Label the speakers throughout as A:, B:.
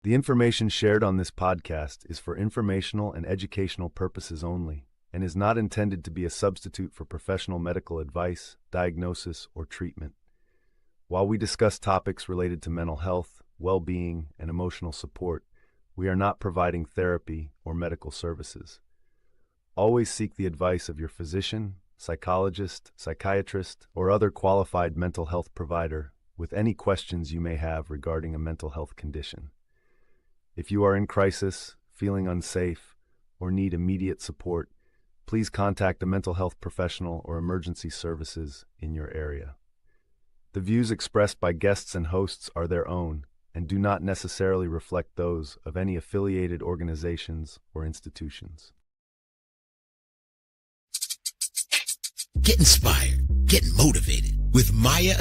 A: The information shared on this podcast is for informational and educational purposes only and is not intended to be a substitute for professional medical advice, diagnosis, or treatment. While we discuss topics related to mental health, well-being, and emotional support, we are not providing therapy or medical services. Always seek the advice of your physician, psychologist, psychiatrist, or other qualified mental health provider with any questions you may have regarding a mental health condition. If you are in crisis, feeling unsafe, or need immediate support, please contact a mental health professional or emergency services in your area. The views expressed by guests and hosts are their own and do not necessarily reflect those of any affiliated organizations or institutions.
B: Get inspired, get motivated with M.A.Y.A.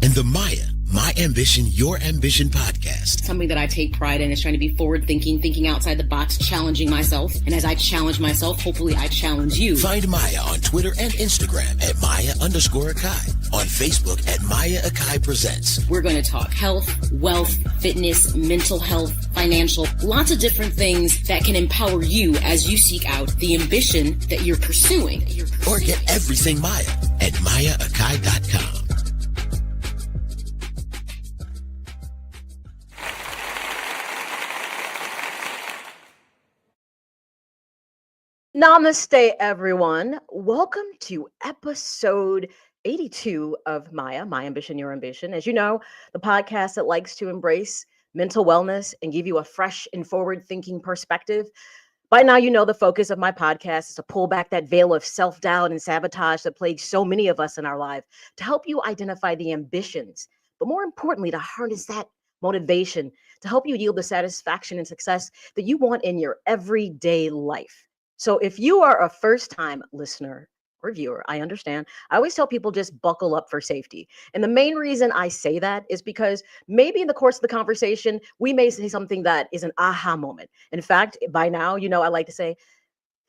B: and the M.A.Y.A. My Ambition, Your Ambition podcast.
C: Something that I take pride in is trying to be forward thinking, thinking outside the box, challenging myself. And as I challenge myself, hopefully I challenge you.
B: Find M.A.Y.A. on Twitter and Instagram at M.A.Y.A_Akai. On Facebook at M.A.Y.A. Akai Presents.
C: We're going to talk health, wealth, fitness, mental health, financial, lots of different things that can empower you as you seek out the ambition that you're pursuing.
B: Or get everything M.A.Y.A. at M.A.Y.A.Akai.com.
D: Namaste, everyone. Welcome to episode 82 of M.A.Y.A., My Ambition, Your Ambition. As you know, the podcast that likes to embrace mental wellness and give you a fresh and forward-thinking perspective. By now, you know the focus of my podcast is to pull back that veil of self-doubt and sabotage that plagues so many of us in our life to help you identify the ambitions, but more importantly, to harness that motivation to help you yield the satisfaction and success that you want in your everyday life. So if you are a first-time listener or viewer, I understand. I always tell people just buckle up for safety. And the main reason I say that is because maybe in the course of the conversation, we may say something that is an aha moment. In fact, by now, you know, I like to say,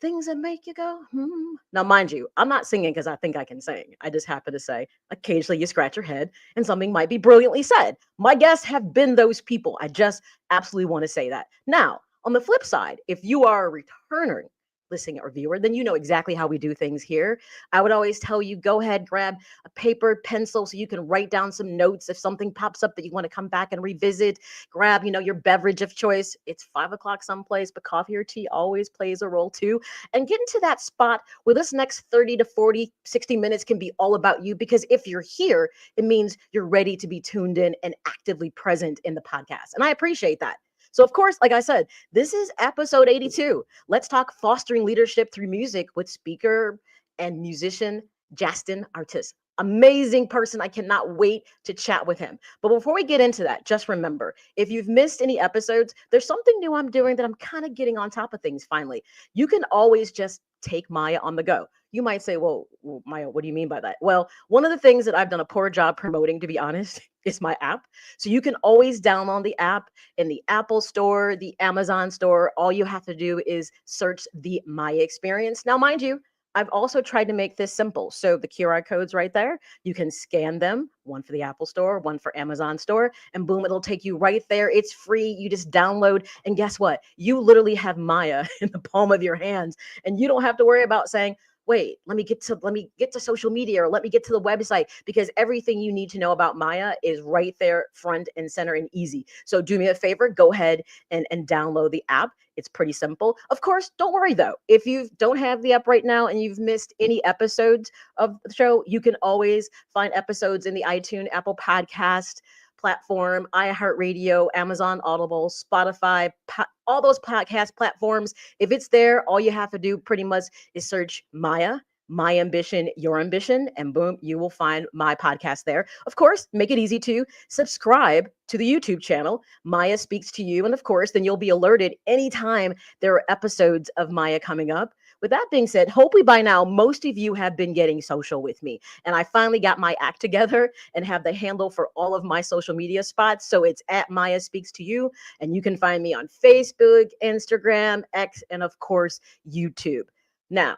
D: things that make you go, hmm. Now, mind you, I'm not singing because I think I can sing. I just happen to say, occasionally you scratch your head and something might be brilliantly said. My guests have been those people. I just absolutely want to say that. Now, on the flip side, if you are a returner, listener or viewer, then you know exactly how we do things here. I would always tell you, go ahead, grab a paper, pencil, so you can write down some notes. If something pops up that you want to come back and revisit, grab, your beverage of choice. It's 5 o'clock someplace, but coffee or tea always plays a role too. And get into that spot where this next 30 to 40, 60 minutes can be all about you. Because if you're here, it means you're ready to be tuned in and actively present in the podcast. And I appreciate that. So, of course, like I said, this is episode 82. Let's talk fostering leadership through music with speaker and musician Jastin Artis. Amazing person. I cannot wait to chat with him. But before we get into that, just remember, if you've missed any episodes, there's something new I'm doing that I'm kind of getting on top of things finally. You can always just take M.A.Y.A. on the go. You might say, well, M.A.Y.A., what do you mean by that? Well, one of the things that I've done a poor job promoting, to be honest, is my app. So you can always download the app in the Apple Store, the Amazon Store. All you have to do is search the M.A.Y.A. experience. Now, mind you, I've also tried to make this simple. So the QR code's right there. You can scan them, one for the Apple Store, one for Amazon Store, and boom, it'll take you right there. It's free. You just download. And guess what? You literally have M.A.Y.A. in the palm of your hands. And you don't have to worry about saying, wait, let me get to social media or let me get to the website, because everything you need to know about M.A.Y.A. is right there, front and center and easy. So do me a favor, go ahead and download the app. It's pretty simple. Of course, don't worry though. If you don't have the app right now and you've missed any episodes of the show, you can always find episodes in the iTunes, Apple podcast platform, iHeartRadio, Amazon Audible, Spotify, all those podcast platforms. If it's there, all you have to do pretty much is search M.A.Y.A., My Ambition, Your Ambition, and boom, you will find my podcast there. Of course, make it easy to subscribe to the YouTube channel, M.A.Y.A. Speaks to You. And of course, then you'll be alerted anytime there are episodes of M.A.Y.A. coming up. With that being said, hopefully by now, most of you have been getting social with me. And I finally got my act together and have the handle for all of my social media spots. So it's at M.A.Y.A. Speaks to You. And you can find me on Facebook, Instagram, X, and of course, YouTube. Now,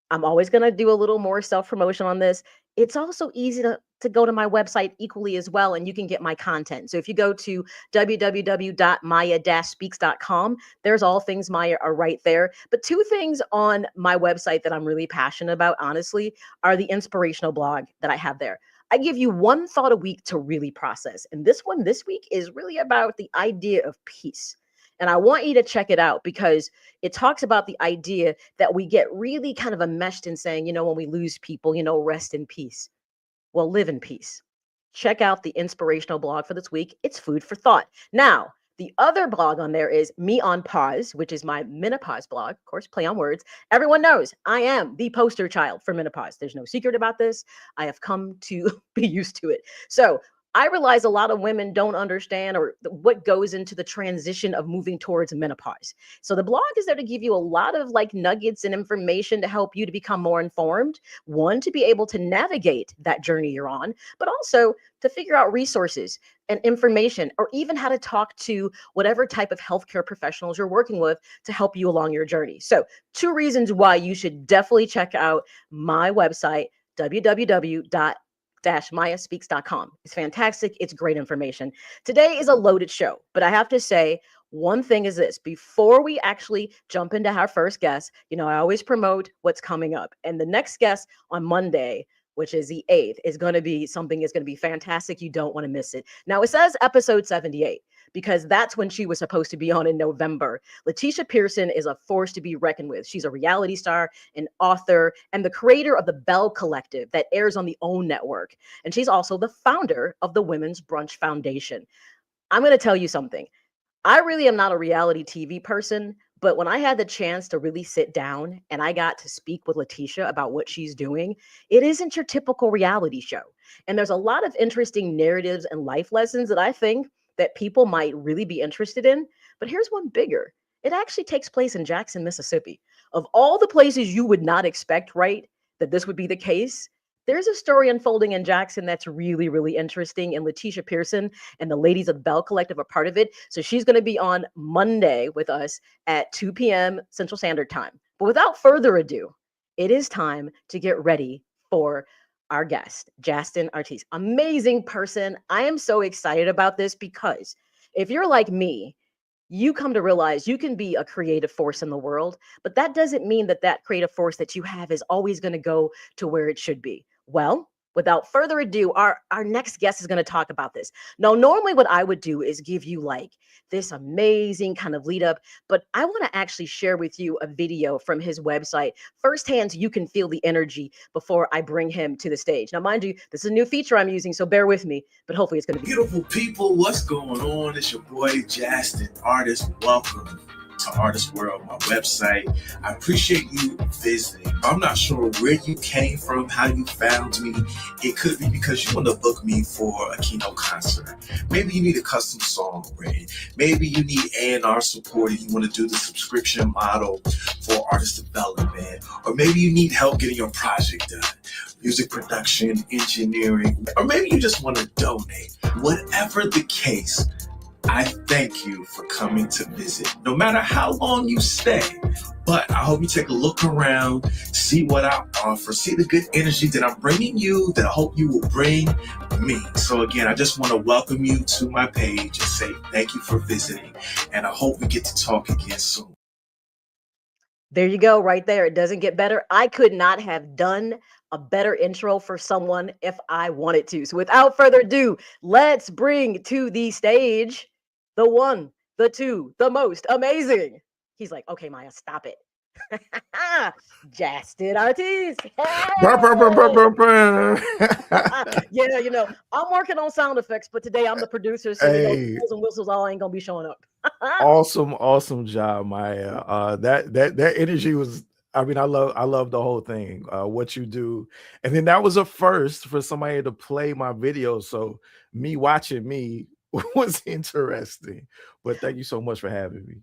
D: I'm always going to do a little more self-promotion on this. It's also easy to go to my website equally as well, and you can get my content. So if you go to www.maya-speaks.com, there's all things Maya are right there. But two things on my website that I'm really passionate about, honestly, are the inspirational blog that I have there. I give you one thought a week to really process. And this one this week is really about the idea of peace. And I want you to check it out because it talks about the idea that we get really kind of enmeshed in saying, when we lose people, rest in peace. Well, live in peace. Check out the inspirational blog for this week. It's food for thought. Now, the other blog on there is Me on Pause, which is my menopause blog. Of course, play on words. Everyone knows I am the poster child for menopause. There's no secret about this. I have come to be used to it. So I realize a lot of women don't understand or what goes into the transition of moving towards menopause. So the blog is there to give you a lot of nuggets and information to help you to become more informed. One, to be able to navigate that journey you're on, but also to figure out resources and information, or even how to talk to whatever type of healthcare professionals you're working with to help you along your journey. So 2 reasons why you should definitely check out my website, www.maya-speaks.com. It's fantastic. It's great information. Today is a loaded show, but I have to say, one thing is this: before we actually jump into our first guest, I always promote what's coming up. And the next guest on Monday, which is the 8th, is going to be something that's going to be fantastic. You don't want to miss it. Now, it says episode 78 because that's when she was supposed to be on in November. Letitia Pearson is a force to be reckoned with. She's a reality star, an author, and the creator of the M.A.Y.A. Collective that airs on the OWN network. And she's also the founder of the Women's Brunch Foundation. I'm going to tell you something. I really am not a reality TV person, but when I had the chance to really sit down and I got to speak with Letitia about what she's doing, it isn't your typical reality show. And there's a lot of interesting narratives and life lessons that I think that people might really be interested in. But here's one bigger. It actually takes place in Jackson, Mississippi. Of all the places you would not expect, right, that this would be the case, there's a story unfolding in Jackson that's really, really interesting. And Letitia Pearson and the ladies of the M.A.Y.A. Collective are part of it. So she's going to be on Monday with us at 2 p.m. Central Standard Time. But without further ado, it is time to get ready for our guest, Jastin Artis. Amazing person. I am so excited about this because if you're like me, you come to realize you can be a creative force in the world, but that doesn't mean that that creative force that you have is always going to go to where it should be. Well, without further ado, our next guest is going to talk about this. Now, normally what I would do is give you this amazing kind of lead up, but I want to actually share with you a video from his website firsthand so you can feel the energy before I bring him to the stage. Now, mind you, this is a new feature I'm using, so bear with me, but hopefully it's going to be
E: beautiful people. What's going on? It's your boy, Jastin Artis. Welcome to Artist World, my website. I appreciate you visiting. I'm not sure where you came from, how you found me. It could be because you want to book me for a keynote concert. Maybe you need a custom song written. Maybe you need A&R support and you want to do the subscription model for artist development. Or maybe you need help getting your project done. Music production, engineering, or maybe you just want to donate. Whatever the case, I thank you for coming to visit, no matter how long you stay. But I hope you take a look around, see what I offer, see the good energy that I'm bringing you, that I hope you will bring me. So again, I just want to welcome you to my page and say thank you for visiting. And I hope we get to talk again soon.
D: There you go, right there. It doesn't get better. I could not have done a better intro for someone if I wanted to. So without further ado, let's bring to the stage the one, the two, the most amazing. He's like, okay, Maya, stop it. Jastin Artis. Hey! Yeah, I'm working on sound effects, but today I'm the producer, so bells and whistles all ain't gonna be showing up.
F: Awesome job, Maya. That energy was. I mean, I love the whole thing. What you do, and then that was a first for somebody to play my video. So me watching me was interesting. But thank you so much for having me.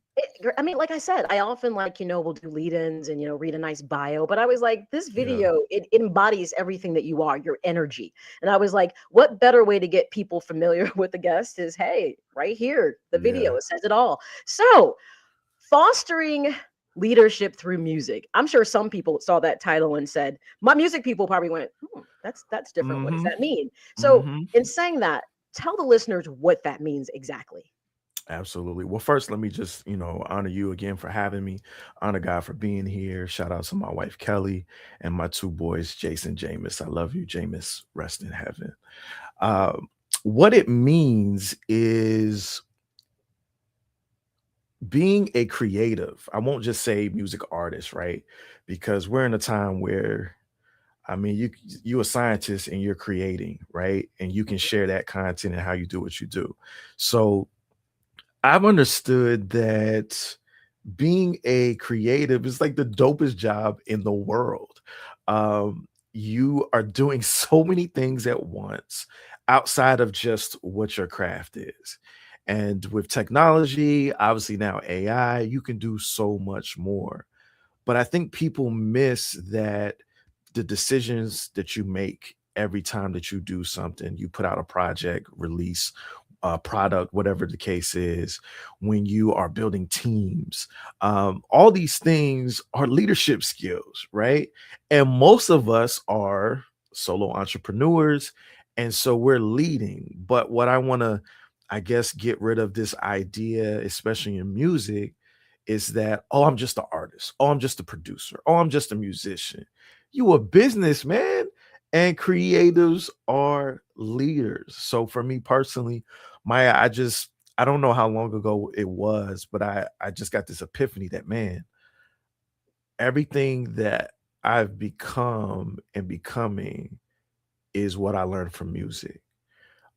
D: I mean, like I said, I often we'll do lead-ins and, read a nice bio, but I was like, this video, it embodies everything that you are, your energy. And I was like, what better way to get people familiar with the guest is, hey, right here, the video, it says it all. So fostering Leadership through music. I'm sure some people saw that title and said, my music people probably went, that's different. What does
F: Mm-hmm.
D: that mean? So
F: Mm-hmm.
D: in saying that, tell the listeners what that means exactly.
F: Absolutely. Well, first, let me just, honor you again for having me. Honor God for being here. Shout out to my wife, Kelly, and my two boys, Jason, Jameis. I love you, Jameis. Rest in heaven. What it means is being a creative. I won't just say music artist, right? Because we're in a time where, I mean, you a scientist and you're creating, right? And you can share that content and how you do what you do. So I've understood that being a creative is like the dopest job in the world. You are doing so many things at once outside of just what your craft is. And with technology, obviously now AI, you can do so much more. But I think people miss that the decisions that you make every time that you do something, you put out a project, release a product, whatever the case is, when you are building teams, all these things are leadership skills, right? And most of us are solo entrepreneurs. And so we're leading. But what I want to, I guess, get rid of this idea, especially in music, is that, oh, I'm just an artist. Oh, I'm just a producer. Oh, I'm just a musician. You a businessman, and creatives are leaders. So for me personally, Maya, I don't know how long ago it was, but I just got this epiphany that, man, everything that I've become and becoming is what I learned from music.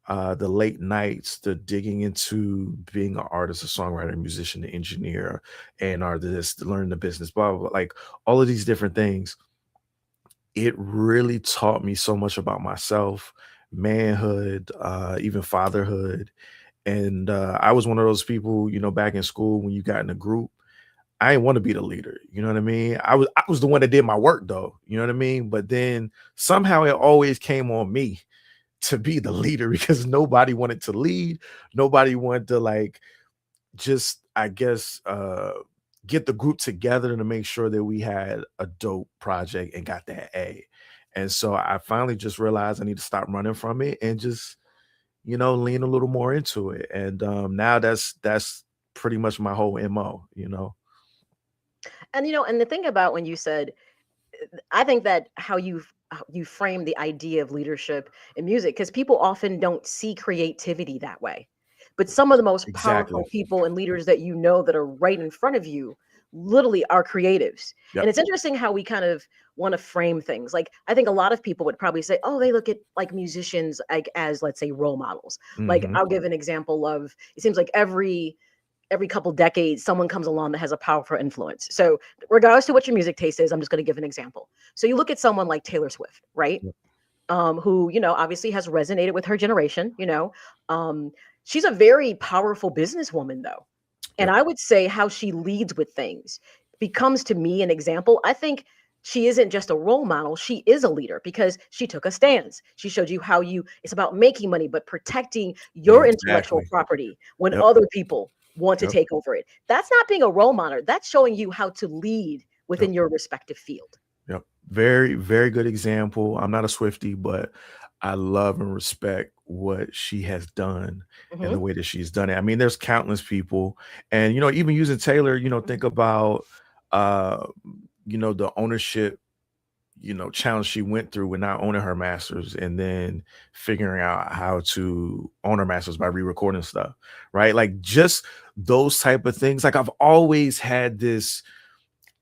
F: The late nights, the digging into being an artist, a songwriter, musician, an engineer, and artist, learning the business, blah, blah, blah, like all of these different things. It really taught me so much about myself, manhood, even fatherhood. And I was one of those people, back in school when you got in a group, I didn't want to be the leader. You know what I mean? I was the one that did my work though. You know what I mean? But then somehow it always came on me to be the leader because nobody wanted to lead. Nobody wanted to just, I guess, get the group together to make sure that we had a dope project and got that A. And so I finally just realized I need to stop running from it and just, lean a little more into it. And now that's pretty much my whole MO.
D: And and the thing about when you said, I think that how you frame the idea of leadership in music, because people often don't see creativity that way. But some of the most
F: Exactly.
D: powerful people and leaders that that are right in front of you literally are creatives. And
F: Yep.
D: it's interesting how we kind of want to frame things. Like I think a lot of people would probably say, oh, they look at like musicians like as, let's say, role models. Like
F: Hmm.
D: I'll give an example of, it seems like every couple decades someone comes along that has a powerful influence. So regardless to what your music taste is, I'm just going to give an example. So you look at someone like Taylor Swift, right?
F: Yep.
D: Who obviously has resonated with her generation. She's a very powerful businesswoman though, and
F: Yep.
D: I would say how she leads with things becomes to me an example. I think she isn't just a role model, she is a leader because she took a stance. She showed you how it's about making money but protecting your intellectual
F: Exactly.
D: property when
F: Yep.
D: other people want to
F: Yep.
D: take over it. That's not being a role model, that's showing you how to lead
F: Yep.
D: within your respective field.
F: Yep. Very, very good example. I'm not a Swiftie, but I love and respect what she has done and the
D: Hmm.
F: way that she's done it. I mean, there's countless people. And, even using Taylor, think about uh, the ownership, challenge she went through with not owning her masters and then figuring out how to own her masters by re-recording stuff, right? Like just those type of things. Like I've always had this,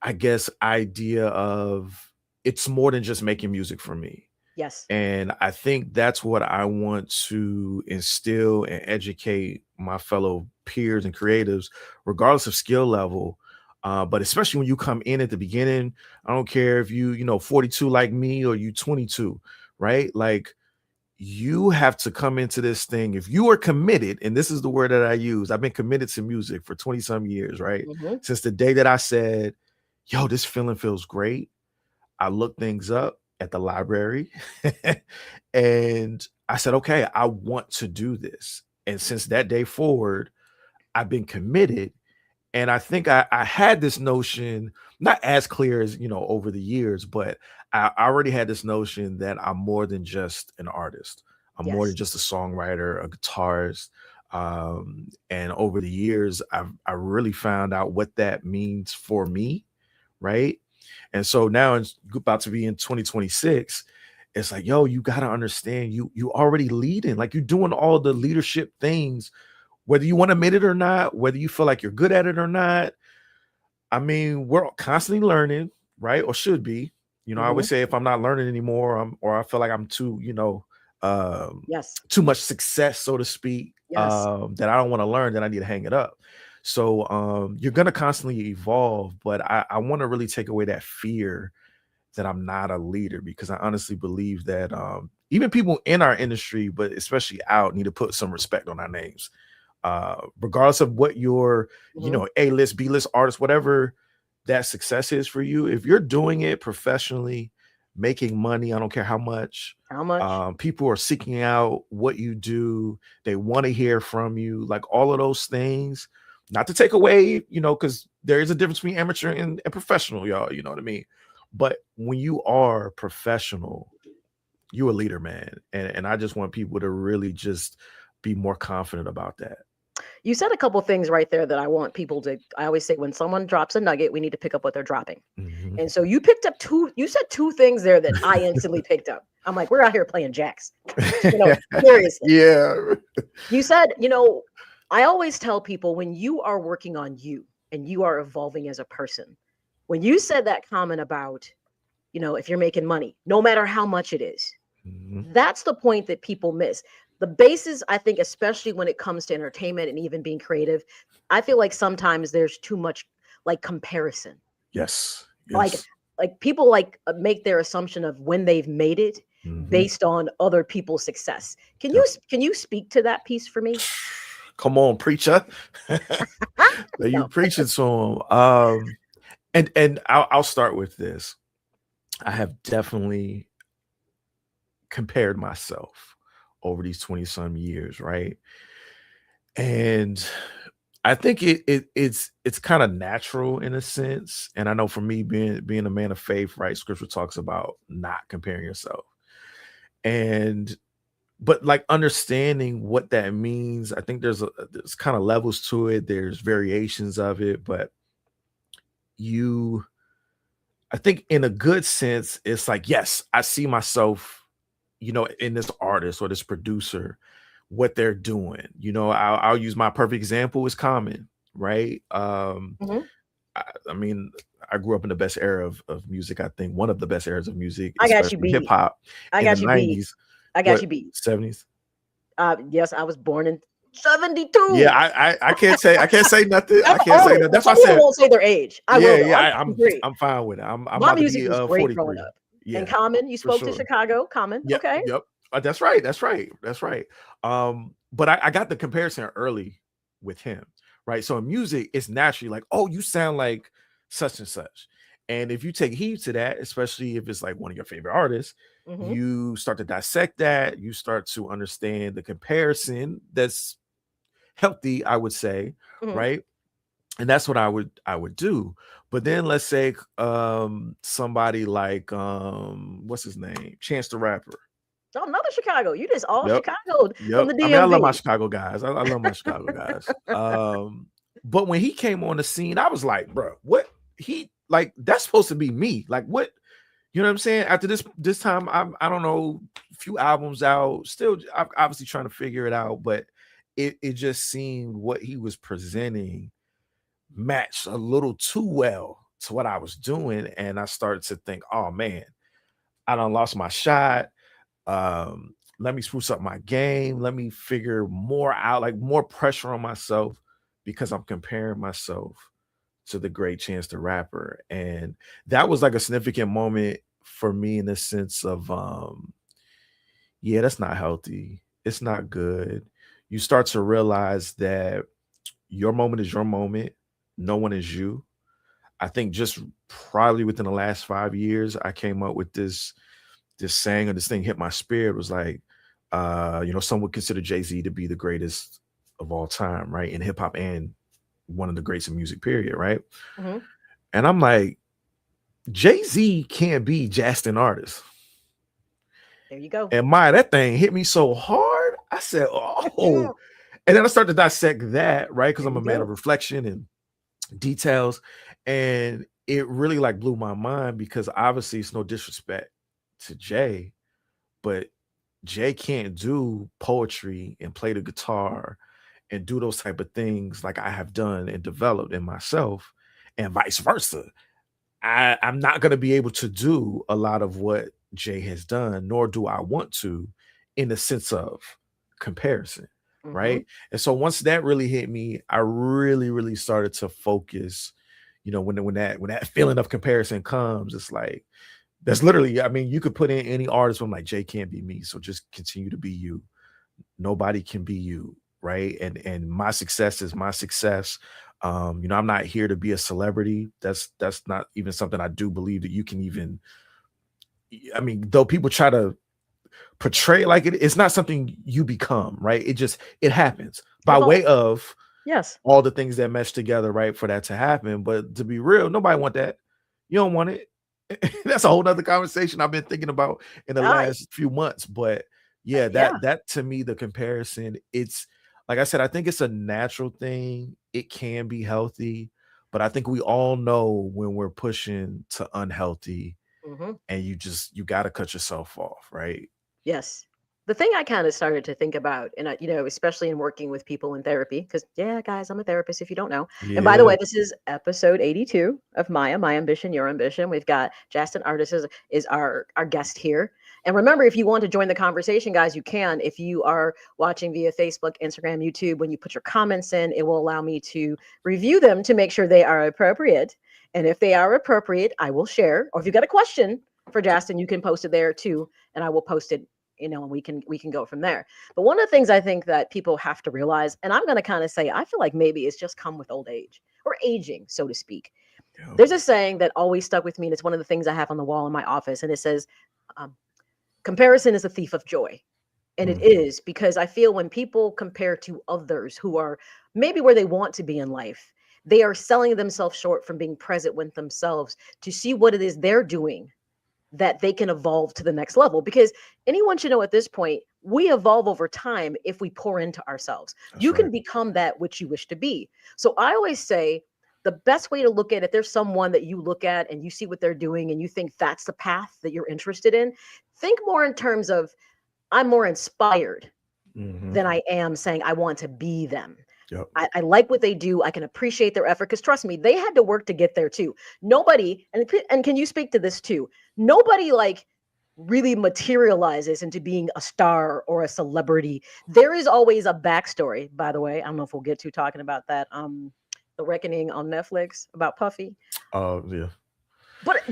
F: I guess, idea of it's more than just making music for me.
D: Yes.
F: And I think that's what I want to instill and educate my fellow peers and creatives, regardless of skill level. But especially when you come in at the beginning, I don't care if you 42 like me or you 22, right? Like you have to come into this thing. If you are committed, and this is the word that I use, I've been committed to music for 20 some years, right?
D: Hmm.
F: Since the day that I said, yo, this feeling feels great. I looked things up at the library and I said, okay, I want to do this. And since that day forward, I've been committed. And I think I had this notion, not as clear as, over the years, but I already had this notion that I'm more than just an artist. I'm more than
D: Yes.
F: just a songwriter, a guitarist. And over the years, I really found out what that means for me, right? And so now it's about to be in 2026. It's like, yo, you got to understand you already leading, like you're doing all the leadership things, whether you want to admit it or not, whether you feel like you're good at it or not. I mean, we're constantly learning, right? Or should be. I always say if I'm not learning anymore, or I feel like I'm too,
D: Yes.
F: too much success, so to speak,
D: Yes.
F: that I don't want to learn, then I need to hang it up. So you're going to constantly evolve, but I want to really take away that fear that I'm not a leader, because I honestly believe that even people in our industry, but especially out, need to put some respect on our names. Regardless of what your, A-list, B-list artist, whatever that success is for you, if you're doing it professionally, making money, I don't care how much, people are seeking out what you do. They want to hear from you, like all of those things, not to take away, because there is a difference between amateur and professional, y'all, you know what I mean? But when you are professional, you're a leader, man. And I just want people to really just be more confident about that.
D: You said a couple things right there that I want people to, I always say when someone drops a nugget, we need to pick up what they're dropping.
F: Mm-hmm.
D: And so you said two things there that I instantly picked up. I'm like, we're out here playing jacks. Seriously.
F: Yeah.
D: You said, I always tell people when you are working on you and you are evolving as a person, when you said that comment about, if you're making money, no matter how much it is, that's the point that people miss. The basis, I think, especially when it comes to entertainment and even being creative, I feel like sometimes there's too much like comparison.
F: Yes.
D: Like people make their assumption of when they've made it based on other people's success. Can you speak to that piece for me?
F: Come on, preacher. You preaching to him. And I'll start with this. I have definitely compared myself over these 20 some years, right? And I think it's kind of natural in a sense. And I know for me being a man of faith, right? Scripture talks about not comparing yourself. But like understanding what that means, I think there's kind of levels to it. There's variations of it, but I think in a good sense, it's like, yes, I see myself, in this artist or this producer, what they're doing. I'll use my perfect example is Common, right? I mean, I grew up in the best era of music. I think one of the best eras of music,
D: I got you beat.
F: Hip hop.
D: I got you
F: 90s,
D: beat. I got you beat.
F: 70s.
D: Yes, I was born in 72.
F: Yeah, I can't say nothing. I can't say that. That's why I said
D: won't say their age. I will.
F: Yeah, I'm fine with it. I'm
D: My
F: about
D: music
F: to be
D: was great
F: 43.
D: growing up.
F: Yeah,
D: and Common, you spoke to Chicago. Common,
F: yep,
D: okay.
F: Yep. That's right. But I got the comparison early with him, right? So in music, it's naturally like, oh, you sound like such and such. And if you take heed to that, especially if it's like one of your favorite artists, you start to dissect that. You start to understand the comparison that's healthy, I would say, right? And that's what I would do. But then let's say somebody like what's his name? Chance the Rapper.
D: Oh, another Chicago. You just all Chicago
F: from
D: the DMV.
F: I mean, I love my Chicago guys. I love my Chicago guys. But when he came on the scene, I was like, bro, what that's supposed to be me. Like, what? You know what I'm saying? After this time, I don't know, a few albums out, still I'm obviously trying to figure it out, but it just seemed what he was presenting matched a little too well to what I was doing. And I started to think, oh man, I done lost my shot. Let me spruce up my game. Let me figure more out, like more pressure on myself, because I'm comparing myself to the great Chance the Rapper. And that was like a significant moment for me in the sense of, that's not healthy. It's not good. You start to realize that your moment is your moment. No one is you. I think just probably within the last 5 years, I came up with this saying, or this thing hit my spirit, was like, some would consider Jay-Z to be the greatest of all time, right? In hip hop and one of the greats in music, period, right?
D: Mm-hmm.
F: And I'm like, Jay-Z can't be Jastin Artis.
D: There you go.
F: And that thing hit me so hard. I said, oh. And then I started to dissect that, right? Because I'm a man of reflection and details. And it really like blew my mind, because obviously it's no disrespect to Jay, but Jay can't do poetry and play the guitar and do those type of things like I have done and developed in myself, and vice versa. I'm not going to be able to do a lot of what Jay has done, nor do I want to, in the sense of comparison, right? And so once that really hit me, I really started to focus. You know, when that feeling of comparison comes, it's like, that's literally, I mean, you could put in any artist from like, Jay can't be me, so just continue to be you. Nobody can be you, right? And my success is my success. You know, I'm not here to be a celebrity. That's not even something I do believe that you can even, I mean, though people try to portray like it's not something you become, right? It happens by way of all the things that mesh together, right, for that to happen. But to be real, nobody want that. You don't want it. That's a whole nother conversation I've been thinking about in the last few months. But yeah, that to me, the comparison, it's like I said, I think it's a natural thing. It can be healthy, but I think we all know when we're pushing to unhealthy, and you got to cut yourself off, right?
D: Yes. The thing I kind of started to think about, and you know, especially in working with people in therapy, because guys, I'm a therapist if you don't know. Yeah. And by the way, this is episode 82 of My Ambition, Your Ambition. We've got Jastin Artis is our guest here. And remember, if you want to join the conversation, guys, you can. If you are watching via Facebook, Instagram, YouTube, when you put your comments in, it will allow me to review them to make sure they are appropriate. And if they are appropriate, I will share. Or if you've got a question for Jastin, you can post it there too, and I will post it, you know, and we can go from there. But one of the things I think that people have to realize, and I'm going to kind of say, I feel like maybe it's just come with old age or aging, so to speak. Yeah. There's a saying that always stuck with me, and it's one of the things I have on the wall in my office, and it says, comparison is a thief of joy. And it is, because I feel when people compare to others who are maybe where they want to be in life, they are selling themselves short from being present with themselves to see what it is they're doing that they can evolve to the next level. Because anyone should know at this point, we evolve over time if we pour into ourselves. You can become that which you wish to be. So I always say the best way to look at it, there's someone that you look at and you see what they're doing and you think that's the path that you're interested in. Think more in terms of, I'm more inspired than I am saying I want to be them. Yep. I like what they do. I can appreciate their effort, because trust me, they had to work to get there too. Nobody, and can you speak to this too? Nobody like really materializes into being a star or a celebrity. There is always a backstory, by the way. I don't know if we'll get to talking about that. The Reckoning on Netflix about Puffy. Oh, yeah. But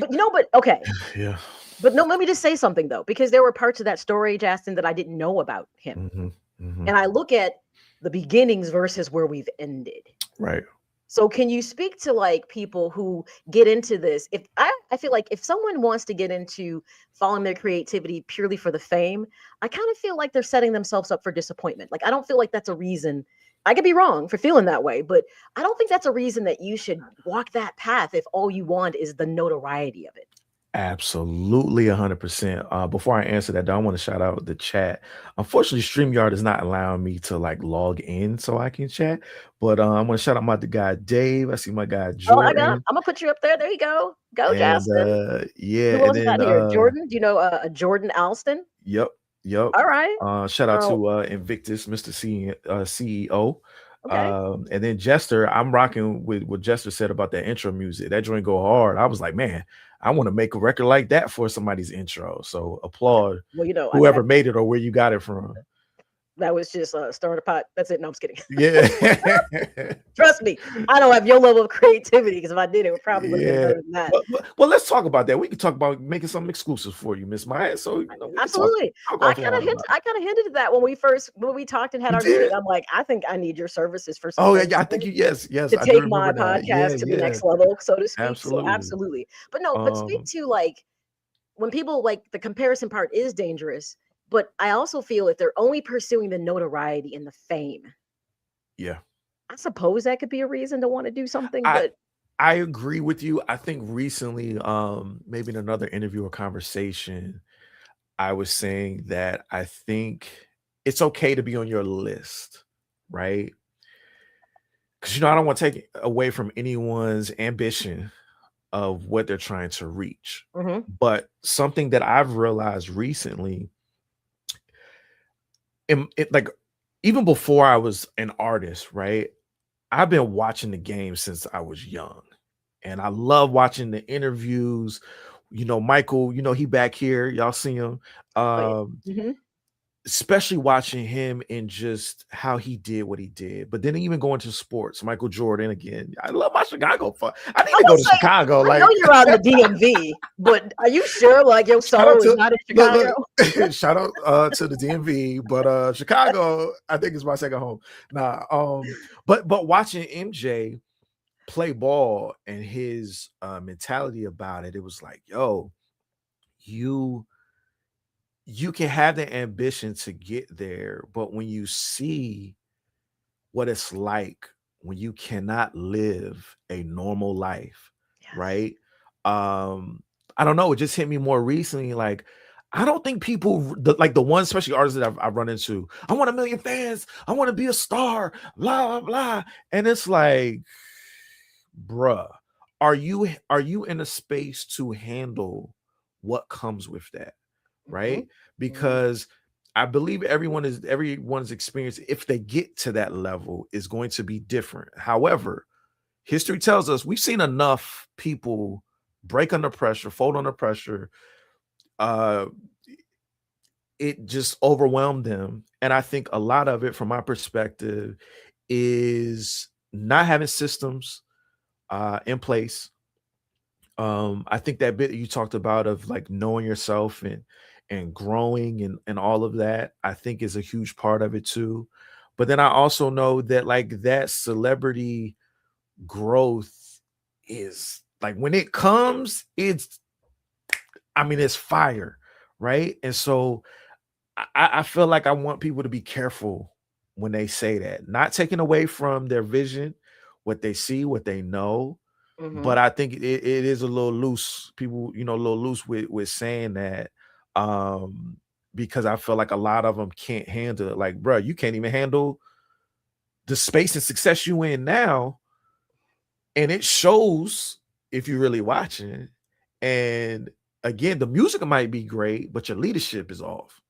D: okay. Yeah. But no, let me just say something though, because there were parts of that story, Jastin, that I didn't know about him. And I look at the beginnings versus where we've ended. Right. So can you speak to like people who get into this? If I feel like if someone wants to get into following their creativity purely for the fame, I kind of feel like they're setting themselves up for disappointment. Like, I don't feel like that's a reason. I could be wrong for feeling that way, but I don't think that's a reason that you should walk that path if all you want is the notoriety of it.
F: Absolutely 100%. Before I answer that, I want to shout out the chat. Unfortunately, StreamYard is not allowing me to like log in so I can chat. But I'm going to shout out the guy Dave. I see my guy Jordan.
D: I'm going to put you up there. There you go. Go, Jastin.
F: Yeah.
D: Who else got here? Jordan? Do you know Jordan Alston?
F: Yep.
D: All right.
F: Shout out to Invictus, Mr. CEO. Okay. And then Jester, I'm rocking with what Jester said about that intro music. That joint go hard. I was like, man, I want to make a record like that for somebody's intro. So applaud whoever made it or where you got it from.
D: That was just stirring a pot. That's it. No, I'm just kidding.
F: Yeah.
D: Trust me, I don't have your level of creativity, because if I did, it would probably would have been better than that.
F: Well, let's talk about that. We can talk about making something exclusive for you, Miss Maya. So
D: absolutely. I kind of hinted at that when we talked and had our meeting. I'm like, I think I need your services for something.
F: Oh yeah, I think yes.
D: To take my podcast to the next level, so to speak. Absolutely. So absolutely. But no, but speak to like when people like the comparison part is dangerous. But I also feel if they're only pursuing the notoriety and the fame.
F: Yeah.
D: I suppose that could be a reason to want to do something,
F: I
D: but
F: I agree with you. I think recently, maybe in another interview or conversation, I was saying that I think it's okay to be on your list, right? Because I don't want to take away from anyone's ambition of what they're trying to reach.
D: Mhm.
F: But something that I've realized recently, like even before I was an artist, right? I've been watching the game since I was young. And I love watching the interviews. Michael, he back here. Y'all see him.
D: Oh, yeah. Mhm.
F: Especially watching him and just how he did what he did. But then even going to sports, Michael Jordan again. I love my Chicago fun. I need to go to Chicago.
D: I know you're out in the DMV, but are you sure like your soul is not in Chicago?
F: Look, shout out to the DMV, but Chicago, I think is my second home. But watching MJ play ball and his mentality about it, it was like, yo, you can have the ambition to get there, but when you see what it's like when you cannot live a normal life,
D: Yes.
F: right? I don't know, it just hit me more recently. Like, I don't think people like the ones, especially artists that I've run into, I want 1 million fans, I want to be a star, blah, blah, blah. And it's like, bruh, are you in a space to handle what comes with that? Right? Because I believe everyone's experience, if they get to that level, is going to be different. However, history tells us we've seen enough people break under pressure, fold under pressure. It just overwhelmed them. And I think a lot of it, from my perspective, is not having systems in place. I think that bit that you talked about of like knowing yourself and growing and all of that, I think is a huge part of it too. But then I also know that like that celebrity growth is like when it comes, it's fire, right? And so I feel like I want people to be careful when they say that, not taking away from their vision, what they see, what they know. But I think it is a little loose. People, a little loose with saying that, because I feel like a lot of them can't handle it. Like, bro, you can't even handle the space and success you in now, and it shows if you're really watching. And again, the music might be great, but your leadership is off,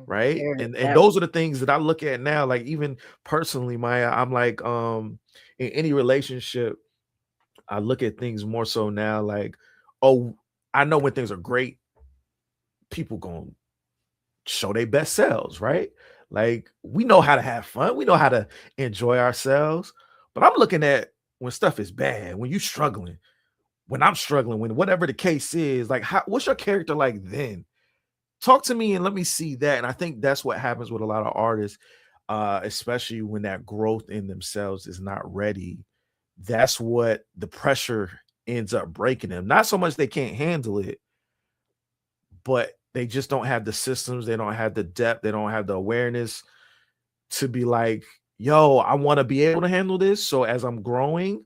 F: right? And those are the things that I look at now. Like even personally, Maya, I'm like, in any relationship, I look at things more so now like, oh, I know when things are great, people gonna show their best selves, right? Like we know how to have fun, we know how to enjoy ourselves. But I'm looking at when stuff is bad, when you're struggling, when I'm struggling, when whatever the case is, like what's your character like then? Talk to me and let me see that. And I think that's what happens with a lot of artists, especially when that growth in themselves is not ready. That's what the pressure ends up breaking them. Not so much they can't handle it, but they just don't have the systems. They don't have the depth. They don't have the awareness to be like, yo, I want to be able to handle this. So as I'm growing,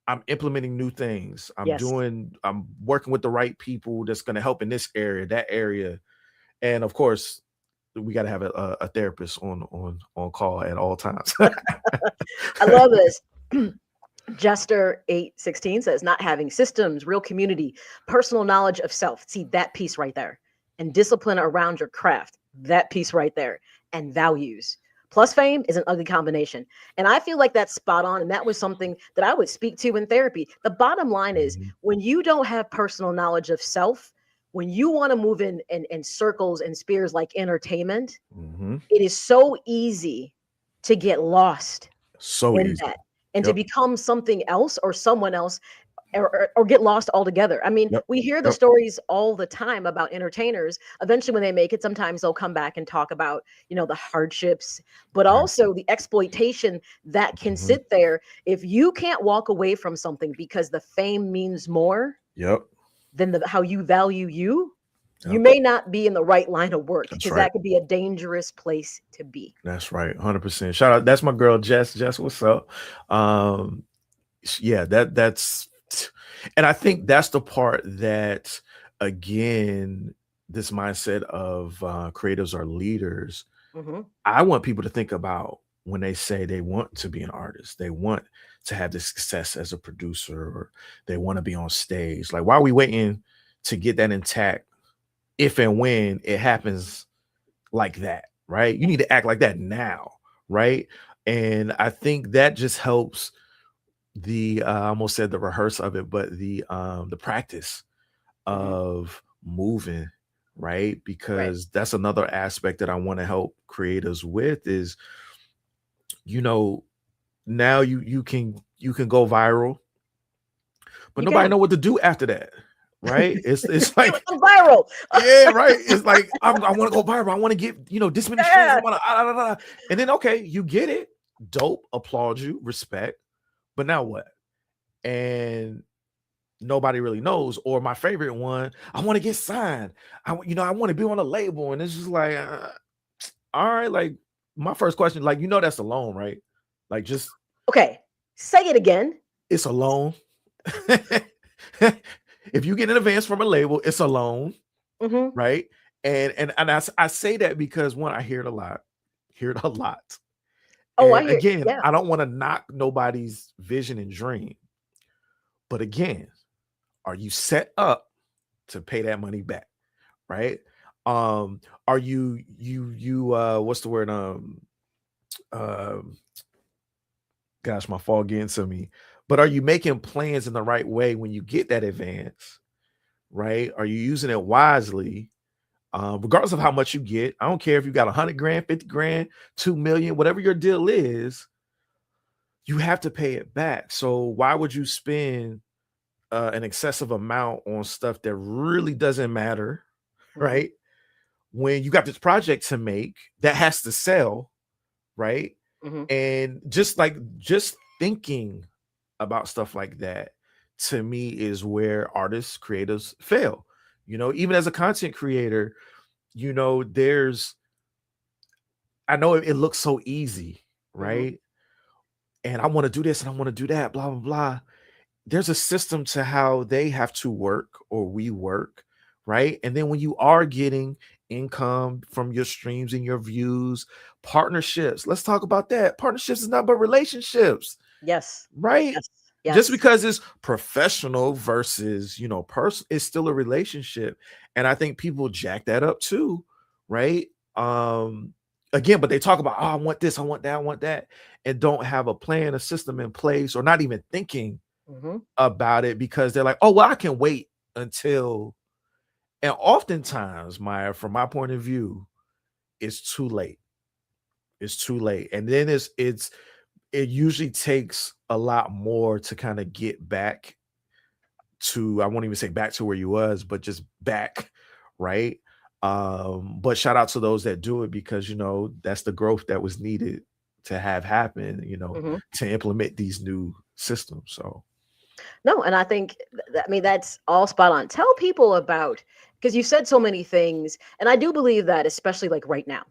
F: I'm implementing new things. I'm working with the right people that's going to help in this area, that area. And of course, we got to have a therapist on call at all times.
D: I love this. Jester 816 says, not having systems, real community, personal knowledge of self. See that piece right there. And discipline around your craft. That piece right there. And values. Plus fame is an ugly combination. And I feel like that's spot on. And that was something that I would speak to in therapy. The bottom line is when you don't have personal knowledge of self, when you want to move in circles and spheres like entertainment, it is so easy to get lost in that. And to become something else or someone else or get lost altogether. I mean, we hear the stories all the time about entertainers. Eventually, when they make it, sometimes they'll come back and talk about, the hardships, but also the exploitation that can sit there. If you can't walk away from something because the fame means more than how you value you, you may not be in the right line of work, because
F: right.
D: that could be a dangerous place to be.
F: That's right. 100%. Shout out. That's my girl, Jess. Jess, what's up? Yeah, that's, and I think that's the part that, again, this mindset of creatives are leaders. I want people to think about when they say they want to be an artist, they want to have this success as a producer, or they want to be on stage. Like, why are we waiting to get that intact if and when it happens like that, right? You need to act like that now, right? And I think that just helps the I almost said the rehearse of it, but the practice of moving, right? Because that's another aspect that I want to help creators with is, you know, now you can go viral, but nobody know what to do after that. Right? It's like
D: viral.
F: Yeah, right. It's like I want to go viral. I want to get, this many streams. I want to, and then okay, you get it. Dope. Applaud you. Respect. But now what? And nobody really knows. Or my favorite one, I want to get signed. I want to be on a label, and it's just like, all right. Like my first question, like that's a loan, right? Like just
D: okay. Say it again.
F: It's a loan. If you get an advance from a label, it's a loan, right? And I say that because one, I hear it a lot.
D: Oh,
F: and again, I don't want to knock nobody's vision and dream, but again, are you set up to pay that money back, right? Are you what's the word? Gosh, my fall getting to me. But are you making plans in the right way when you get that advance, right? Are you using it wisely? Regardless of how much you get, I don't care if you got 100 grand, 50 grand, 2 million, whatever your deal is, you have to pay it back. So why would you spend an excessive amount on stuff that really doesn't matter, right? When you got this project to make that has to sell, right? And just thinking about stuff like that, to me, is where artists, creatives fail. Even as a content creator, I know it looks so easy, right? And I want to do this and I want to do that, blah, blah, blah. There's a system to how they have to work, or we work, right? And then when you are getting income from your streams and your views, partnerships, let's talk about that. Partnerships is not but relationships.
D: Yes.
F: Right. Yes. Just because it's professional versus, personal, it's still a relationship. And I think people jack that up too. Right. Again, but they talk about, I want this, I want that, I want that, and don't have a plan, a system in place, or not even thinking about it, because they're like, oh, well, I can wait until. And oftentimes, from my point of view, it's too late. It's too late. And then it usually takes a lot more to kind of get back to, I won't even say back to where you was, but just back, right? But shout out to those that do it, because, that's the growth that was needed to have happen, to implement these new systems. So.
D: No, and I think, that's all spot on. Tell people about, because you said so many things, and I do believe that, especially like right now,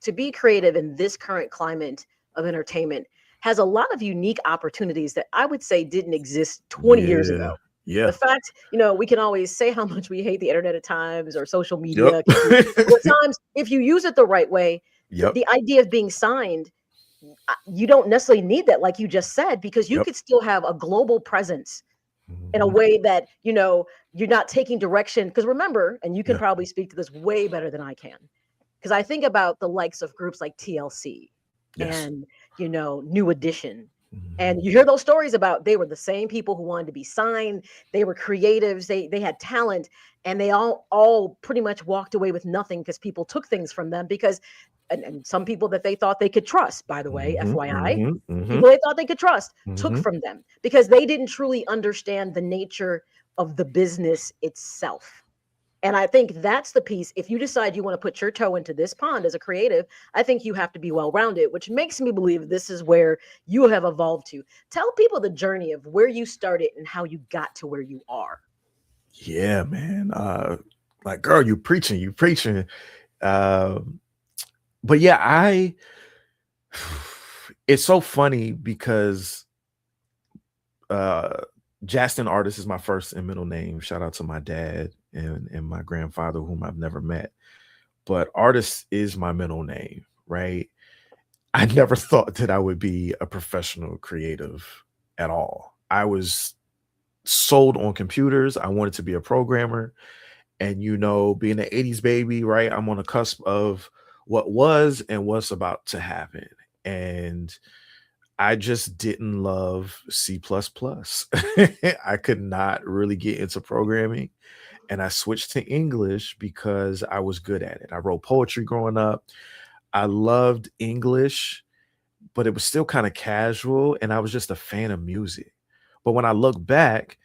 D: to be creative in this current climate of entertainment has a lot of unique opportunities that I would say didn't exist 20 years ago.
F: Yeah.
D: The fact, we can always say how much we hate the internet at times, or social media. At times, if you use it the right way, the idea of being signed, you don't necessarily need that, like you just said, because you could still have a global presence in a way that, you're not taking direction. Because remember, and you can probably speak to this way better than I can, because I think about the likes of groups like TLC and, New Edition. And you hear those stories about, they were the same people who wanted to be signed. They were creatives. They had talent, and they all pretty much walked away with nothing, because people took things from them, because and some people that they thought they could trust, by the way, FYI, people they thought they could trust took from them, because they didn't truly understand the nature of the business itself. And I think that's the piece. If you decide you want to put your toe into this pond as a creative, I think you have to be well-rounded, which makes me believe this is where you have evolved to. Tell people the journey of where you started and how you got to where you are.
F: Yeah, man. Like, girl, you preaching. But yeah, it's so funny because Jastin Artis is my first and middle name. Shout out to my dad and my grandfather, whom I've never met. But Artis is my middle name, right? I never thought that I would be a professional creative at all. I was sold on computers. I wanted to be a programmer. And, being an 80s baby, right? I'm on the cusp of what was and what's about to happen. And I just didn't love C++. I could not really get into programming. And I switched to English because I was good at it. I wrote poetry growing up. I loved English, but it was still kind of casual. And I was just a fan of music. But when I look back,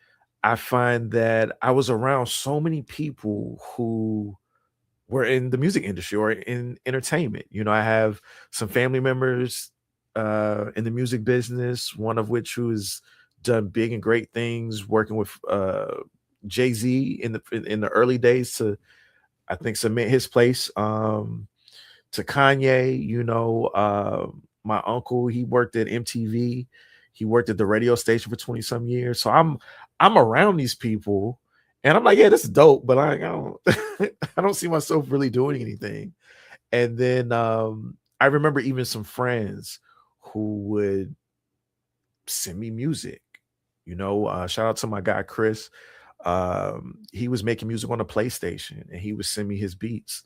F: I find that I was around so many people who were in the music industry or in entertainment. I have some family members in the music business, one of which who's done big and great things working with Jay-Z in the early days to, I think, cement his place to Kanye. My uncle, he worked at MTV. He worked at the radio station for 20 some years. So I'm around these people and I'm like, yeah, this is dope, but I don't I don't see myself really doing anything. And then I remember even some friends who would send me music. Shout out to my guy Chris. He was making music on the PlayStation and he would send me his beats.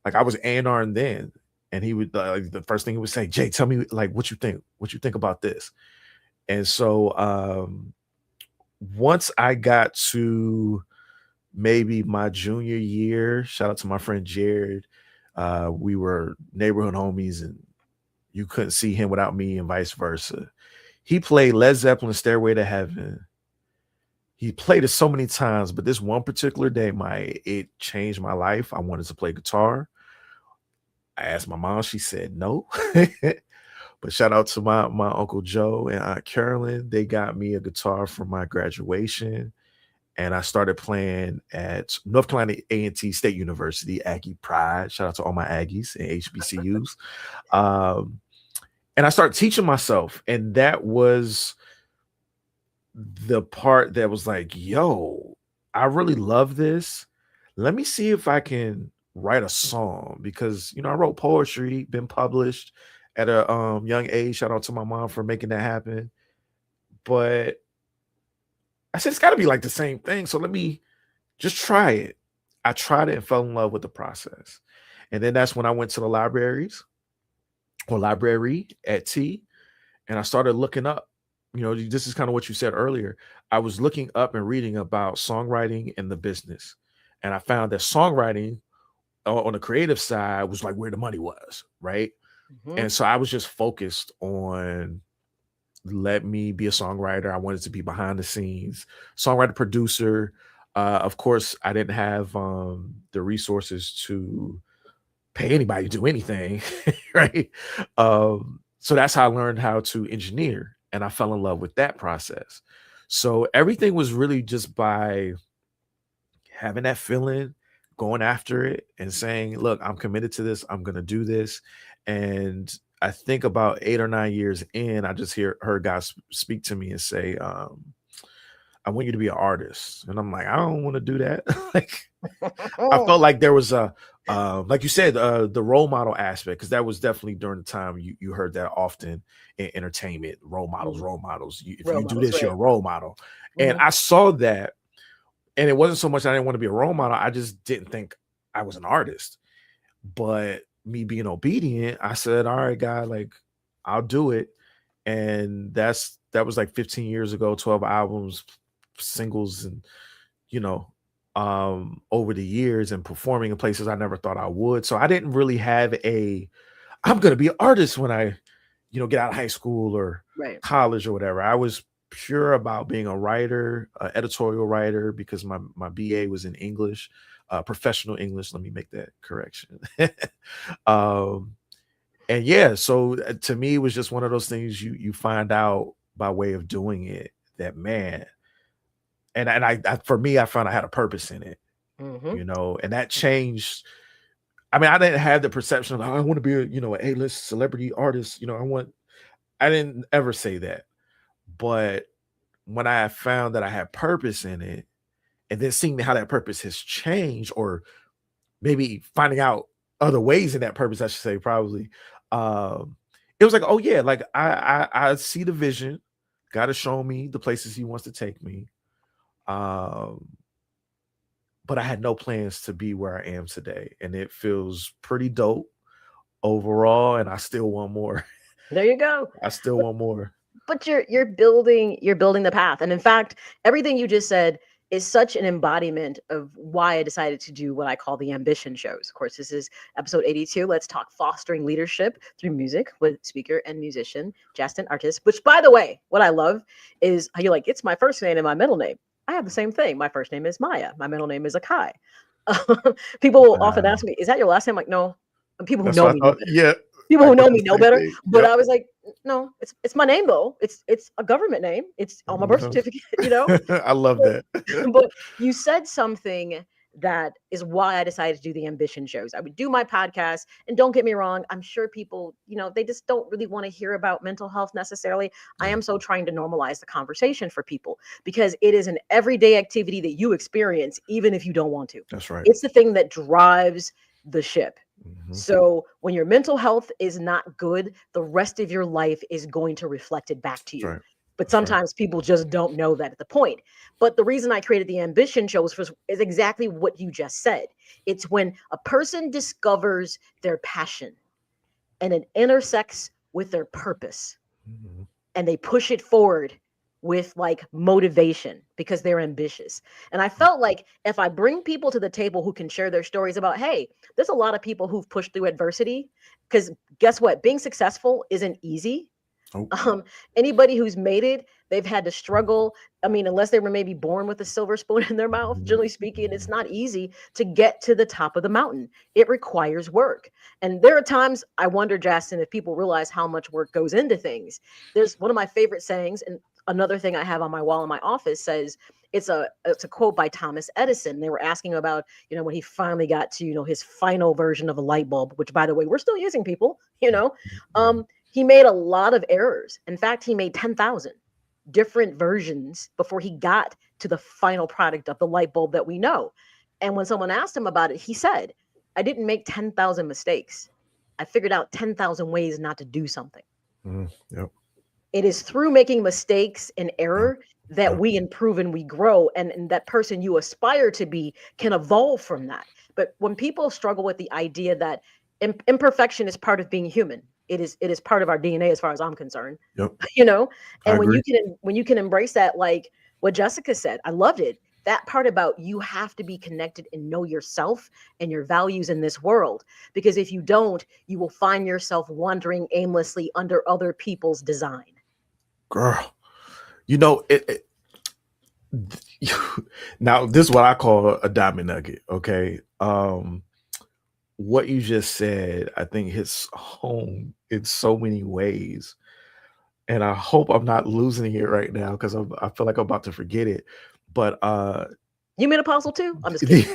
F: Like, I was A&R then, and he would the first thing he would say, Jay, tell me like what you think about this. And so once I got to maybe my junior year, shout out to my friend Jared. We were neighborhood homies and you couldn't see him without me and vice versa. He played Led Zeppelin Stairway to Heaven. He played it so many times, but this one particular day, it changed my life. I wanted to play guitar. I asked my mom, she said no. But shout out to my Uncle Joe and Aunt Carolyn. They got me a guitar for my graduation. And I started playing at North Carolina A&T State University, Aggie Pride. Shout out to all my Aggies and HBCUs. And I started teaching myself. And that was the part that was like, yo, I really love this. Let me see if I can write a song, because, I wrote poetry, been published at a young age. Shout out to my mom for making that happen. But I said, it's got to be like the same thing. So let me just try it. I tried it and fell in love with the process. And then that's when I went to the library at T, and I started looking up. This is kind of what you said earlier. I was looking up and reading about songwriting and the business. And I found that songwriting on the creative side was like where the money was, right? Mm-hmm. And so I was just focused on, let me be a songwriter. I wanted to be behind the scenes, songwriter, producer. Of course, I didn't have the resources to pay anybody to do anything, right? So that's how I learned how to engineer, and I fell in love with that process. So everything was really just by having that feeling, going after it, and saying, look, I'm committed to this. I'm going to do this. And I think about 8 or 9 years in, I just heard God speak to me and say, I want you to be an artist. And I'm like, I don't want to do that. Like, I felt like there was like you said, the role model aspect, because that was definitely during the time you heard that often in entertainment, role models. If you do this, you're a role model. Mm-hmm. And I saw that, and it wasn't so much I didn't want to be a role model. I just didn't think I was an artist. But me being obedient, I said, all right, God, like, I'll do it. And that was like 15 years ago, 12 albums, singles, and over the years, and performing in places I never thought I would. So I didn't really have I'm going to be an artist when I, get out of high school or college or whatever. I was pure about being a writer, editorial writer, because my BA was in English, professional English. Let me make that correction. And yeah, so to me, it was just one of those things you find out by way of doing it, that, man. And I for me, I found I had a purpose in it. you know, and that changed. I mean, I didn't have the perception of, I want to be a, you know, an A-list celebrity artist. You know, I didn't ever say that. But when I found that I had purpose in it, and then seeing how that purpose has changed, or maybe finding out other ways in that purpose, I should say, probably, it was like, oh yeah, like I see the vision. God has shown me the places he wants to take me. But I had no plans to be where I am today. And it feels pretty dope overall. And I still want more.
D: There you go.
F: I still want more.
D: But you're building the path. And in fact, everything you just said is such an embodiment of why I decided to do what I call the ambition shows. Of course, this is episode 82. Let's talk fostering leadership through music with speaker and musician Jastin Artis, which, by the way, what I love is how you're like, it's my first name and my middle name. I have the same thing. My first name is Maya. My middle name is Akai. People will often ask me, is that your last name? Like, no. People who know me know better.
F: Yeah.
D: People who know me know better. But
F: Yep.
D: I was like, no, it's my name though. It's a government name. It's on my birth certificate, you know?
F: I love that.
D: But you said something that is why I decided to do the ambition shows. I would do my podcast, and don't get me wrong, I'm sure people, you know, they just don't really want to hear about mental health necessarily. I am so trying to normalize the conversation for people, because it is an everyday activity that you experience even if you don't want to.
F: That's right.
D: It's the thing that drives the ship.
F: Mhm.
D: So when your mental health is not good, the rest of your life is going to reflect it back to you.
F: Right.
D: But sometimes people just don't know that at the point. But the reason I created the ambition shows is exactly what you just said. It's when a person discovers their passion and it intersects with their purpose,
F: Mhm.
D: and they push it forward with like motivation because they're ambitious. And I felt like if I bring people to the table who can share their stories about, hey, there's a lot of people who've pushed through adversity, because guess what? Being successful isn't easy.
F: Oh.
D: Anybody who's made it, they've had to struggle. I mean, unless they were maybe born with a silver spoon in their mouth, generally speaking, it's not easy to get to the top of the mountain. It requires work. And there are times I wonder, Jastin, if people realize how much work goes into things. There's one of my favorite sayings, and another thing I have on my wall in my office says, it's a quote by Thomas Edison. They were asking about, you know, when he finally got to, you know, his final version of a light bulb, which, by the way, we're still using, people, you know. He made a lot of errors. In fact, he made 10,000 different versions before he got to the final product of the light bulb that we know. And when someone asked him about it, he said, I didn't make 10,000 mistakes. I figured out 10,000 ways not to do something.
F: Yep.
D: It is through making mistakes and error that we improve and we grow. And that person you aspire to be can evolve from that. But when people struggle with the idea that imperfection is part of being human, it is part of our DNA as far as I'm concerned.
F: Yep.
D: You know, and
F: I
D: when
F: agree.
D: you can embrace that, like what Jessica said, I loved it. That part about you have to be connected and know yourself and your values in this world, because if you don't, you will find yourself wandering aimlessly under other people's design.
F: Girl, you know, now this is what I call a diamond nugget. Okay. What you just said, I think hits home in so many ways. And I hope I'm not losing it right now, because I feel like I'm about to forget it. But
D: You mean apostle too? I'm just kidding.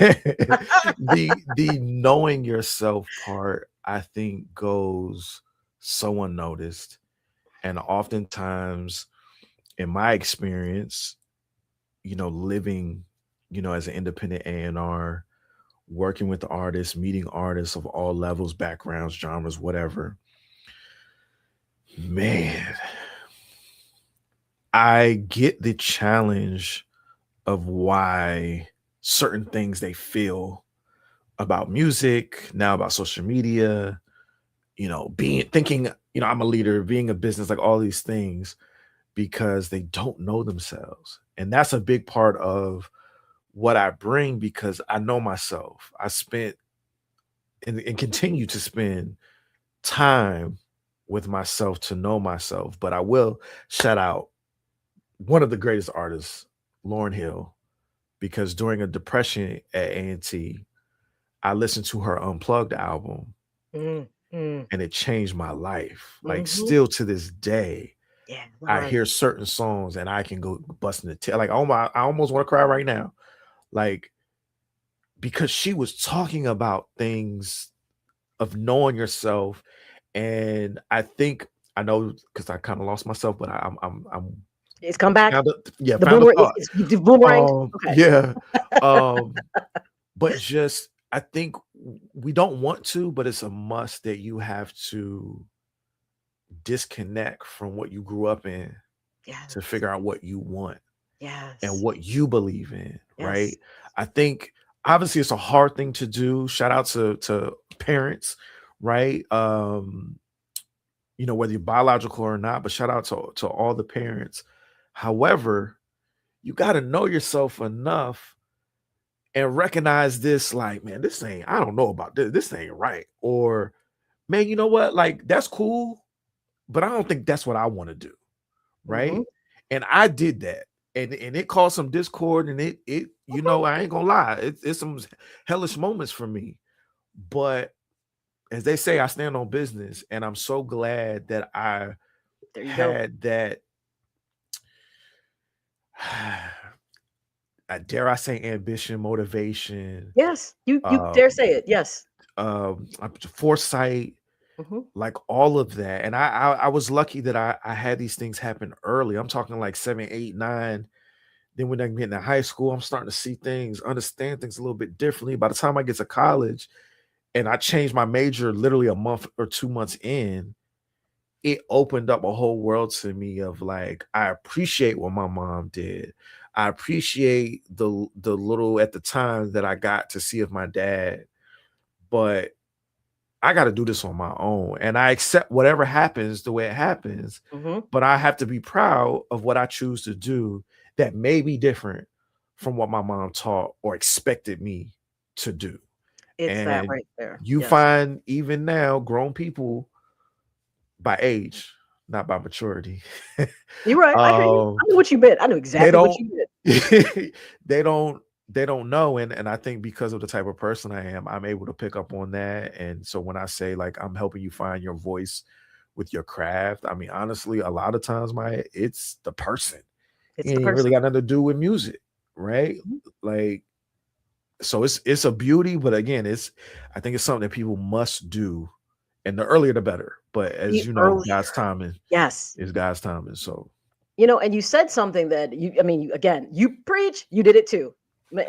F: the knowing yourself part, I think, goes so unnoticed. And oftentimes, in my experience, you know, living, you know, as an independent A&R, working with the artists, meeting artists of all levels, backgrounds, genres, whatever, man, I get the challenge of why certain things they feel about music, now about social media, you know, thinking, you know, I'm a leader, being a business, like all these things, because they don't know themselves. And that's a big part of what I bring, because I know myself. I spent and continue to spend time with myself to know myself. But I will shout out one of the greatest artists, Lauryn Hill, because during a depression at A&T, I listened to her Unplugged album, and it changed my life. Like, still to this day, I hear certain songs and I can go busting the tail. Like, oh my, I almost want to cry right now. Like, because she was talking about things of knowing yourself. And I know because I kind of lost myself, but I'm
D: It's come back.
F: found
D: The
F: found a
D: boomerang.
F: thought.
D: It's boomerang. Okay.
F: Yeah. But just I think we don't want to, but it's a must that you have to disconnect from what you grew up in to figure out what you want and what you believe in, right? I think obviously it's a hard thing to do. Shout out to parents, right? Whether you're biological or not, but shout out to all the parents. However, you got to know yourself enough and recognize this, like, man, I don't know about this. This ain't right. Or, man, you know what? Like, that's cool, but I don't think that's what I want to do. Right.
D: Mm-hmm.
F: And I did that. And it caused some discord, and it I ain't gonna lie, it's some hellish moments for me. But as they say, I stand on business, and I'm so glad that I had that. Dare I say ambition, motivation?
D: Yes, you dare say it. Yes.
F: Foresight, like all of that. And I was lucky that I had these things happen early. I'm talking like 7, 8, 9. Then when I get into high school, I'm starting to see things, understand things a little bit differently. By the time I get to college, and I changed my major literally a month or 2 months in, it opened up a whole world to me of like, I appreciate what my mom did. I appreciate the little at the time that I got to see of my dad, but I got to do this on my own. And I accept whatever happens the way it happens, but I have to be proud of what I choose to do that may be different from what my mom taught or expected me to do.
D: It's that right there.
F: You find even now grown people by age, not by maturity.
D: You're right. I hear you. I knew what you meant. I knew exactly what you
F: meant. They don't know. And I think because of the type of person I am, I'm able to pick up on that. And so when I say like I'm helping you find your voice with your craft, I mean, honestly, a lot of times it's the person. It ain't really got nothing to do with music, right? Like, so it's a beauty, but again, I think it's something that people must do, and the earlier the better. But as you know, God's timing, is God's timing. So,
D: and you said something that you preach, you did it too.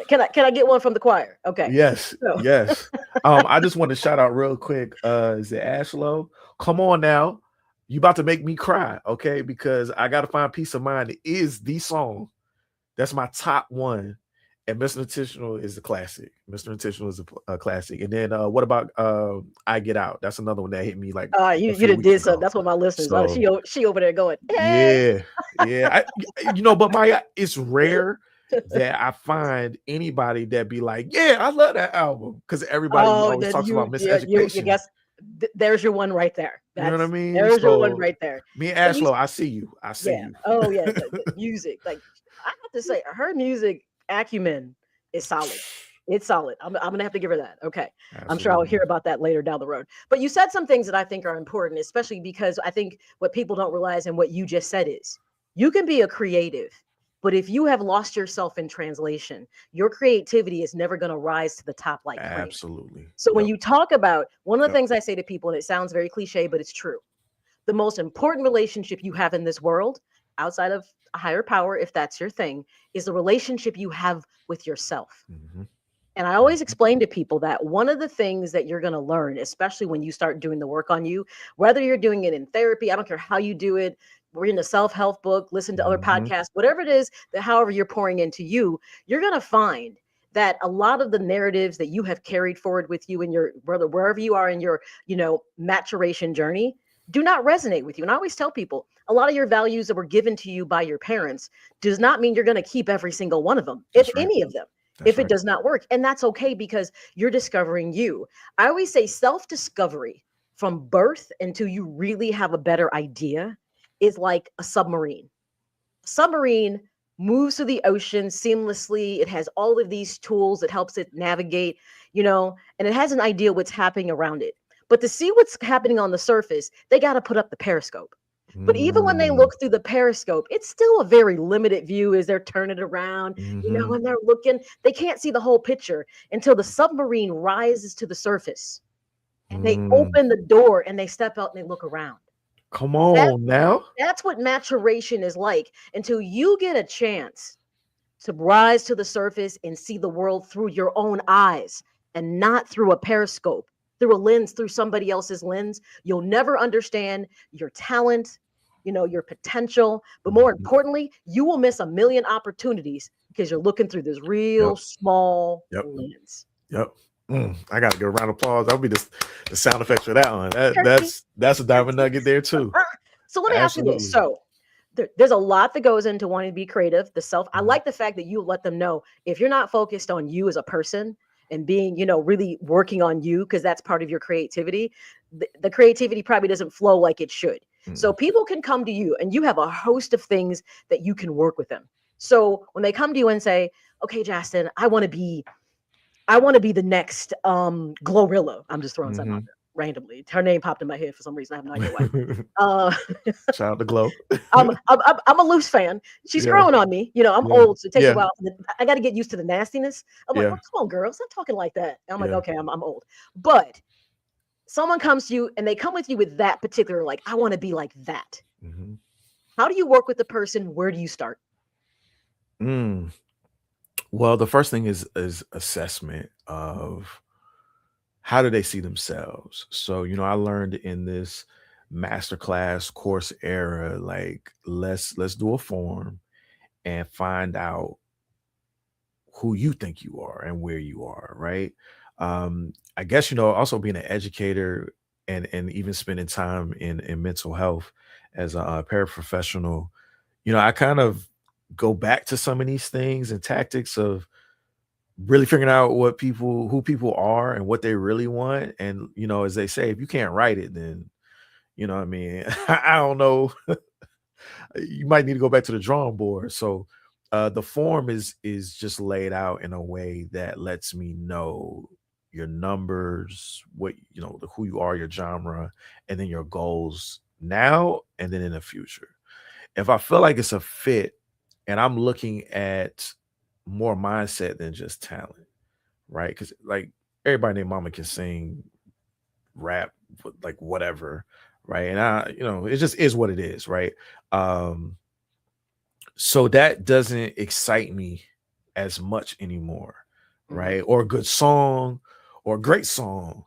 D: Can I get one from the choir? Okay.
F: Yes. Yes. I just want to shout out real quick. Is it Ashlow? Come on now. You about to make me cry, okay? Because I got to find peace of mind. It is the song. That's my top one. And Mr. Intentional is a classic. Mr. Intentional is a classic. And then what about I Get Out? That's another one that hit me like.
D: You did something. That's what my listeners are. She over there going, hey.
F: Yeah. But Maya, it's rare that I find anybody that be like, yeah, I love that album. Because everybody always talks about miseducation.
D: There's your one right there.
F: You know what I mean?
D: There's your one right there.
F: Me and Ashlow, I see you. I see you.
D: Oh yeah, the music. Like I have to say, her music acumen is solid. It's solid. I'm gonna have to give her that. Okay. Absolutely. I'm sure I'll hear about that later down the road. But you said some things that I think are important, especially because I think what people don't realize and what you just said is you can be a creative, but if you have lost yourself in translation, your creativity is never going to rise to the top like crazy.
F: Absolutely.
D: So when you talk about one of the things I say to people, and it sounds very cliche, but it's true. The most important relationship you have in this world, outside of a higher power, if that's your thing, is the relationship you have with yourself. And I always explain to people that one of the things that you're going to learn, especially when you start doing the work on you, whether you're doing it in therapy, I don't care how you do it, reading a self-help book, listen to other podcasts, whatever it is, that however you're pouring into you, you're going to find that a lot of the narratives that you have carried forward with you in your wherever you are in your, maturation journey do not resonate with you. And I always tell people, a lot of your values that were given to you by your parents does not mean you're going to keep every single one of them, any of them. If it does not work. And that's okay because you're discovering you. I always say self-discovery from birth until you really have a better idea is like a submarine. A submarine moves through the ocean seamlessly. It has all of these tools that helps it navigate, and it has an idea what's happening around it. But to see what's happening on the surface, they got to put up the periscope. But even when they look through the periscope, it's still a very limited view as they're turning it around, and they're looking. They can't see the whole picture until the submarine rises to the surface and they open the door and they step out and they look around.
F: Come on now.
D: That's what maturation is like until you get a chance to rise to the surface and see the world through your own eyes and not through a periscope, through a lens, through somebody else's lens. You'll never understand your talent, your potential, but more importantly, you will miss a million opportunities because you're looking through this real small lens.
F: I got to give a round of applause. That'll be the sound effects for that one. That's a diamond nugget there too.
D: So let me ask you this. So there's a lot that goes into wanting to be creative. I like the fact that you let them know if you're not focused on you as a person and being, really working on you, because that's part of your creativity, the creativity probably doesn't flow like it should. So people can come to you and you have a host of things that you can work with them. So when they come to you and say, okay, Jastin, I want to be the next Glorilla. I'm just throwing something out there randomly. Her name popped in my head for some reason. I have no idea why.
F: Shout out to Glow.
D: I'm a loose fan. She's growing on me. I'm old, so it takes a while. I got to get used to the nastiness. I'm like, come on, girl, stop talking like that. And I'm like, okay, I'm old. But someone comes to you and they come with you with that particular, like, I want to be like that. How do you work with the person? Where do you start?
F: Well, the first thing is assessment of how do they see themselves. So, I learned in this masterclass course era, like let's do a form and find out who you think you are and where you are, right? I guess, also being an educator and even spending time in mental health as a paraprofessional, I kind of go back to some of these things and tactics of really figuring out who people are and what they really want. And, as they say, if you can't write it, then, I don't know, you might need to go back to the drawing board. So the form is just laid out in a way that lets me know your numbers, what, who you are, your genre, and then your goals now and then in the future. If I feel like it's a fit, and I'm looking at more mindset than just talent, right? Because like everybody named Mama can sing, rap, like whatever, right? And it just is what it is, right? So that doesn't excite me as much anymore, right? Or a good song or a great song.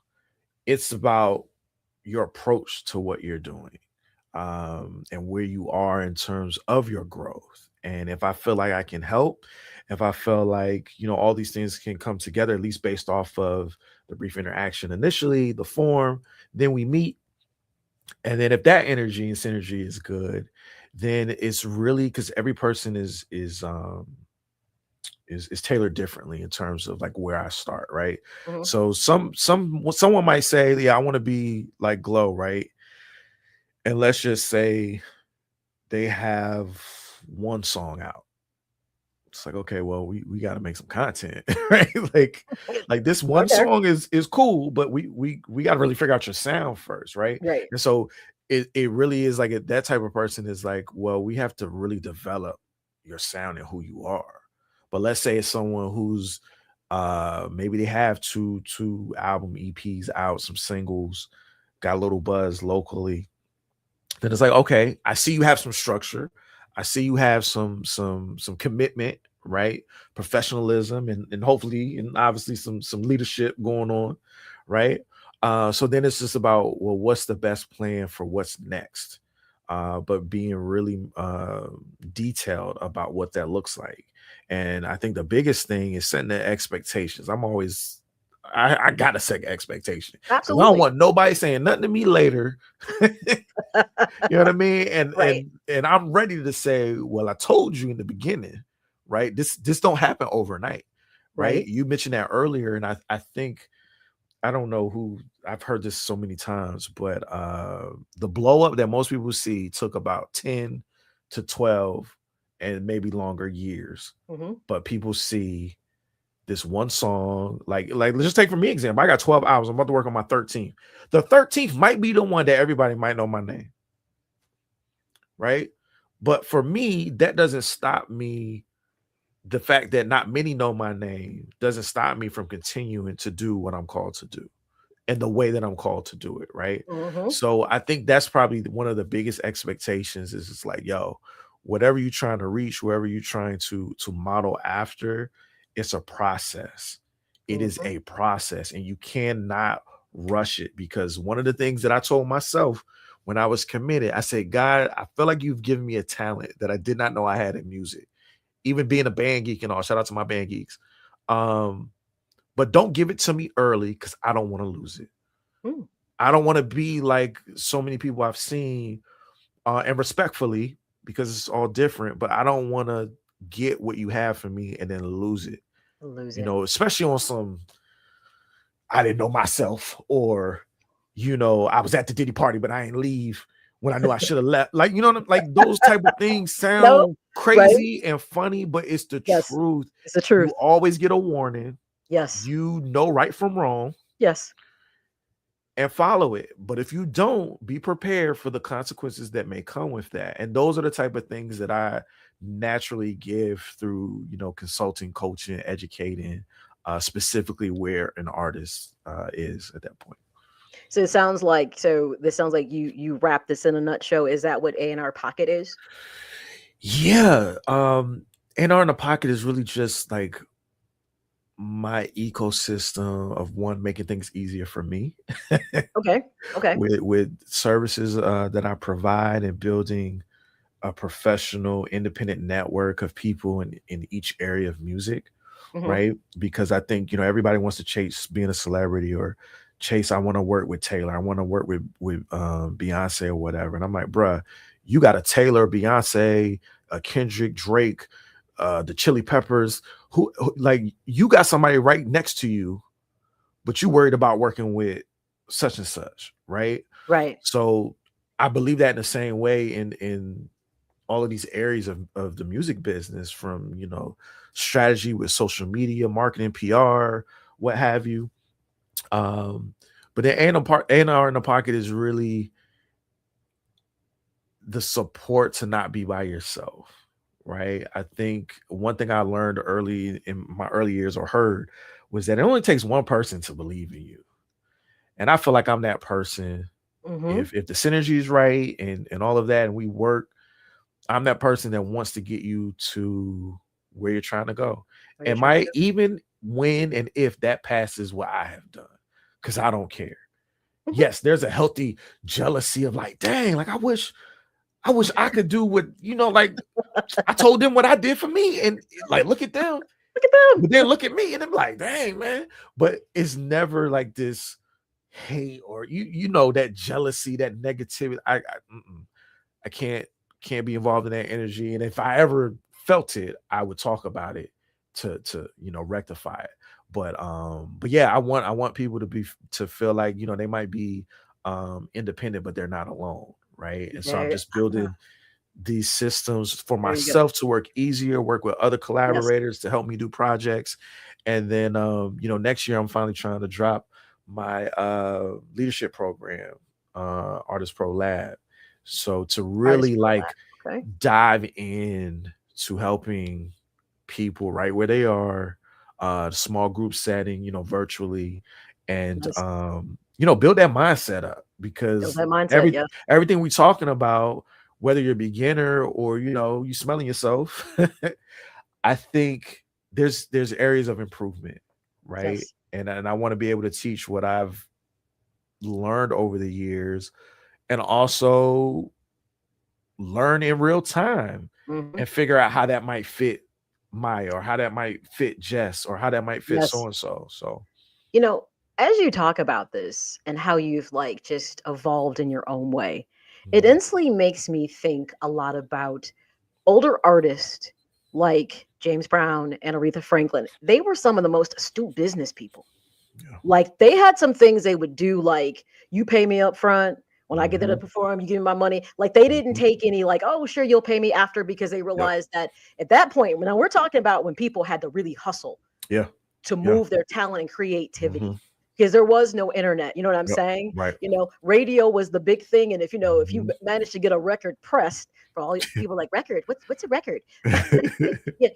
F: It's about your approach to what you're doing, and where you are in terms of your growth. And if I feel like I can help, if I feel like, all these things can come together, at least based off of the brief interaction initially, the form, then we meet. And then if that energy and synergy is good, then it's really, because every person is tailored differently in terms of like where I start, right? So someone might say, yeah, I want to be like Glow, right? And let's just say they have one song out. It's like, okay, well, we got to make some content, right? like this one song is cool, but we got to really figure out your sound first, right? And so it really is like that type of person is like, well, we have to really develop your sound and who you are. But let's say it's someone who's maybe they have two album EPs out, some singles, got a little buzz locally. Then it's like, okay, I see you have some structure. I see you have some commitment, right? Professionalism and hopefully and obviously some leadership going on, right? So then it's just about, well, what's the best plan for what's next? But being really detailed about what that looks like. And I think the biggest thing is setting the expectations. I gotta set expectation. Absolutely. I don't want nobody saying nothing to me later. You know what I mean? And I'm ready to say, well, I told you in the beginning, right? This don't happen overnight, right? You mentioned that earlier, and I think, I don't know who, I've heard this so many times, but the blow up that most people see took about 10 to 12 and maybe longer years. But people see this one song, like let's just take for me example. I got 12 albums. I'm about to work on my 13th. The 13th might be the one that everybody might know my name. right? But for me, that doesn't stop me. The fact that not many know my name doesn't stop me from continuing to do what I'm called to do and the way that I'm called to do it, right?
D: Mm-hmm.
F: So I think that's probably one of the biggest expectations is it's like, yo, whatever you're trying to reach, wherever you're trying to model after, it's a process. It is a process, and you cannot rush it, because one of the things that I told myself when I was committed, I said, God, I feel like you've given me a talent that I did not know I had in music, even being a band geek and all. Shout out to my band geeks. But don't give it to me early, because I don't want to lose it. I don't want to be like so many people I've seen, and respectfully, because it's all different, but I don't want to get what you have for me and then lose it. You know, especially on some, I didn't know myself, or, you know, I was at the Diddy party, but I ain't leave when I knew I should have left. Like, you know, like those type of things sound crazy and funny, but it's the truth.
D: It's the truth.
F: You always get a warning.
D: Yes.
F: You know right from wrong.
D: Yes.
F: And follow it. But if you don't, be prepared for the consequences that may come with that. And those are the type of things that I naturally give through, you know, consulting, coaching, educating, specifically where an artist is at that point.
D: So this sounds like you wrap this in a nutshell. Is that what A&R Pocket is?
F: Yeah. A&R in the Pocket is really just like my ecosystem of one, making things easier for me.
D: Okay.
F: With services that I provide, and building a professional independent network of people in each area of music, right? Because I think, you know, everybody wants to chase being a celebrity, or chase, I want to work with Taylor, I want to work with Beyonce or whatever. And I'm like, bruh, you got a Taylor, Beyonce, Kendrick, Drake, the Chili Peppers, who like, you got somebody right next to you, but you worried about working with such and such, right?
D: Right.
F: So I believe that in the same way in all of these areas of the music business, from, you know, strategy with social media, marketing, PR, what have you. But then A&R in the Pocket is really the support to not be by yourself, right? I think one thing I learned early in my early years, or heard, was that it only takes one person to believe in you. And I feel like I'm that person. If the synergy is right and all of that, and we work, I'm that person that wants to get you to where you're trying to go. And might even when and if that passes what I have done, because I don't care. Yes, there's a healthy jealousy of like, dang, like I wish I could do what, you know, like I told them what I did for me, and like, look at them. But then look at me, and I'm like, dang, man. But it's never like this hate, or you know, that jealousy, that negativity. I can't be involved in that energy. And if I ever felt it, I would talk about it to you know, rectify it. But yeah, I want people to feel like, you know, they might be independent, but they're not alone, right? And so I'm just building these systems for myself to work easier, work with other collaborators to help me do projects. And then you know, next year I'm finally trying to drop my leadership program, Artist Pro Lab. So to really dive in to helping people right where they are, small group setting, you know, virtually, and you know, build that mindset up, because everything we're talking about, whether you're a beginner or, you know, you smelling yourself, I think there's areas of improvement, right? And I want to be able to teach what I've learned over the years, and also learn in real time and figure out how that might fit Maya, or how that might fit Jess, or how that might fit so-and-so. So,
D: you know, as you talk about this and how you've like just evolved in your own way, it instantly makes me think a lot about older artists like James Brown and Aretha Franklin. They were some of the most astute business people. Like, they had some things they would do, like, you pay me up front. When I get there to perform, you give me my money. Like, they didn't take any like, oh, sure, you'll pay me after, because they realized that at that point, now we're talking about when people had to really hustle to move their talent and creativity. because there was no internet. You know what I'm
F: Yep.
D: saying?
F: Right.
D: Radio was the big thing. And if you
F: Mhm.
D: managed to get a record pressed, for all you people like, record, what's a record? Yeah,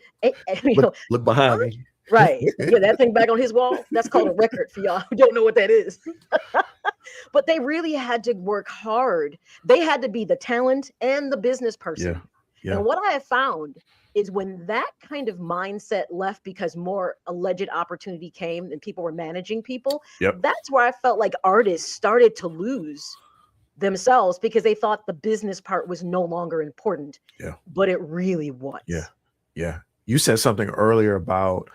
F: Look behind
D: what?
F: me.
D: Right. Yeah, that thing back on his wall, that's called a record for y'all who don't know what that is. But they really had to work hard. They had to be the talent and the business person.
F: Yeah.
D: And what I have found is when that kind of mindset left because more alleged opportunity came and people were managing people,
F: Yep.
D: that's where I felt like artists started to lose themselves because they thought the business part was no longer important.
F: Yeah.
D: But it really was.
F: Yeah. You said something earlier about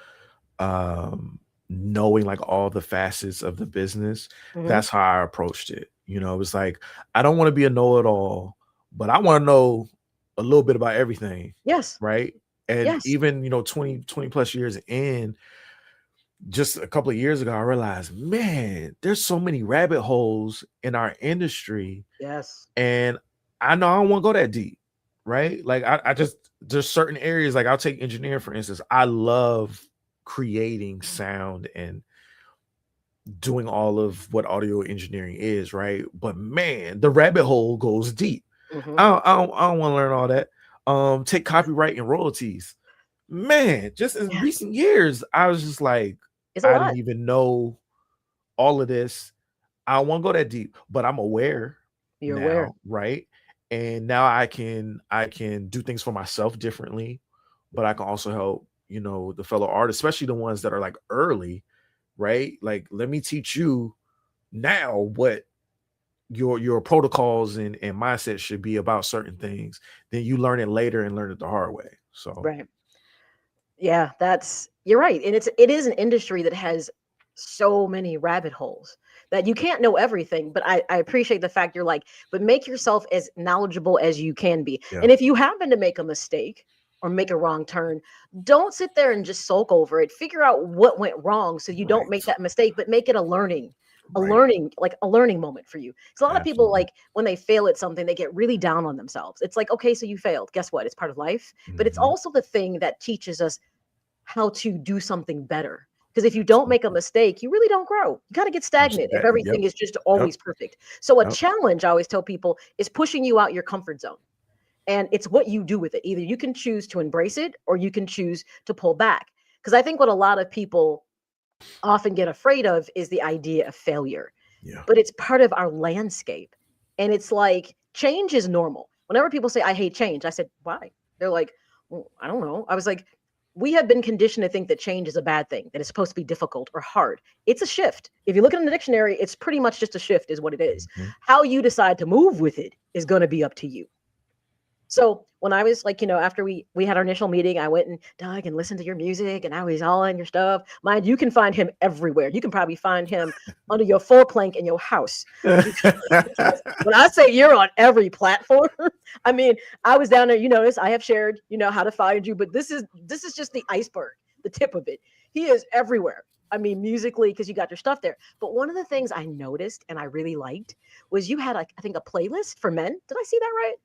F: knowing like all the facets of the business.
D: Mhm.
F: That's how I approached it. It was like, I don't want to be a know-it-all, but I want to know a little bit about everything.
D: Yes.
F: Right. And
D: Yes.
F: even, 20 plus years in, just a couple of years ago, I realized, man, there's so many rabbit holes in our industry.
D: Yes.
F: And I know I don't want to go that deep. Right. Like I just, there's certain areas, like I'll take engineering, for instance. I love creating sound and doing all of what audio engineering is, right? But man, the rabbit hole goes deep.
D: Mhm.
F: I don't want to learn all that. Take copyright and royalties. Man, just in
D: Yeah.
F: recent years, I was just like,
D: It's a
F: I
D: lot.
F: didn't even know all of this. I don't want to go that deep, but I'm aware
D: You're
F: now,
D: aware.
F: right? And now I can do things for myself differently, but I can also help, the fellow artists, especially the ones that are like early, right? Like, let me teach you now what your protocols and mindset should be about certain things. Then you learn it later and learn it the hard way. So
D: Right. Yeah, you're right. And it is an industry that has so many rabbit holes that you can't know everything. But I appreciate the fact you're like, but make yourself as knowledgeable as you can be.
F: Yeah.
D: And if you happen to make a mistake or make a wrong turn, don't sit there and just sulk over it. Figure out what went wrong so you don't make
F: Right.
D: that mistake, but make it a learning
F: Right.
D: learning moment for you. So a lot of people,
F: Absolutely.
D: like when they fail at something, they get really down on themselves. It's like, okay, so you failed. Guess what? It's part of life. But it's
F: Mhm.
D: also the thing that teaches us how to do something better. Because if you don't make a mistake, you really don't grow. You kind of get stagnant if
F: Absolutely.
D: everything
F: Yep.
D: is just always perfect. So a
F: Yep.
D: challenge, I always tell people, is pushing you out your comfort zone. And it's what you do with it. Either you can choose to embrace it or you can choose to pull back. Because I think what a lot of people often get afraid of is the idea of failure.
F: Yeah.
D: But it's part of our landscape. And it's like change is normal. Whenever people say, I hate change, I said, why? They're like, well, I don't know. I was like, we have been conditioned to think that change is a bad thing, that it's supposed to be difficult or hard. It's a shift. If you look in the dictionary, it's pretty much just a shift is what it is.
F: Mhm.
D: How you decide to move with it is going to be up to you. So when I was like, after we had our initial meeting, I went and Doug and listened to your music and I was all in your stuff. Mind you can find him everywhere. You can probably find him under your floor plank in your house. When I say you're on every platform, I mean, I was down there, this, I have shared, how to find you, but this is just the iceberg, the tip of it. He is everywhere. I mean, musically, because you got your stuff there. But one of the things I noticed and I really liked was you had, I think, a playlist for men. Did I see that right?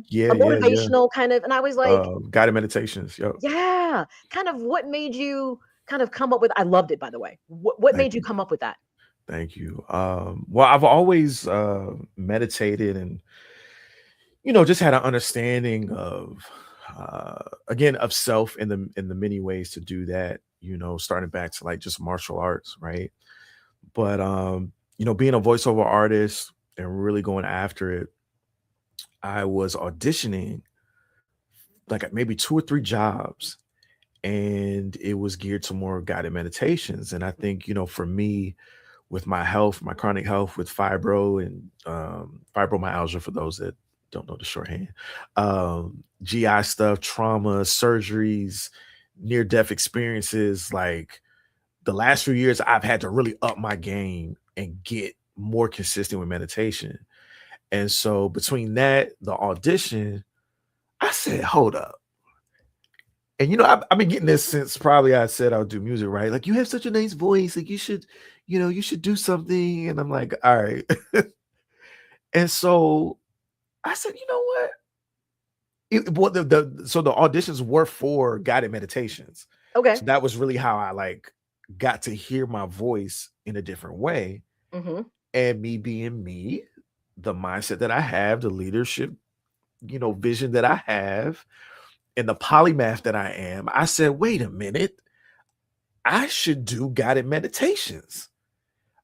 F: Yeah.
D: A motivational kind of, and I was like,
F: guided meditations. Yep.
D: yeah, kind of what made you kind of come up with, I loved it, by the way. What made you come up with that?
F: Thank you. Well, I've always meditated and, just had an understanding of, again, of self in the many ways to do that, starting back to like just martial arts. Right. But, being a voiceover artist and really going after it, I was auditioning like maybe 2 or 3 jobs, and it was geared to more guided meditations. And I think, for me, with my health, my chronic health with fibro and fibromyalgia, for those that don't know the shorthand, GI stuff, trauma, surgeries, near-death experiences, like the last few years, I've had to really up my game and get more consistent with meditation. And so between that, the audition, I said, hold up. And, I've been getting this since probably I said I'll do music, right? Like, you have such a nice voice. Like, you should do something. And I'm like, all right. And so I said, you know what? So the auditions were for guided meditations.
D: Okay.
F: So that was really how I got to hear my voice in a different way.
D: Mm-hmm.
F: And me being me, the mindset that I have, the leadership, vision that I have, and the polymath that I am, I said, wait a minute, I should do guided meditations.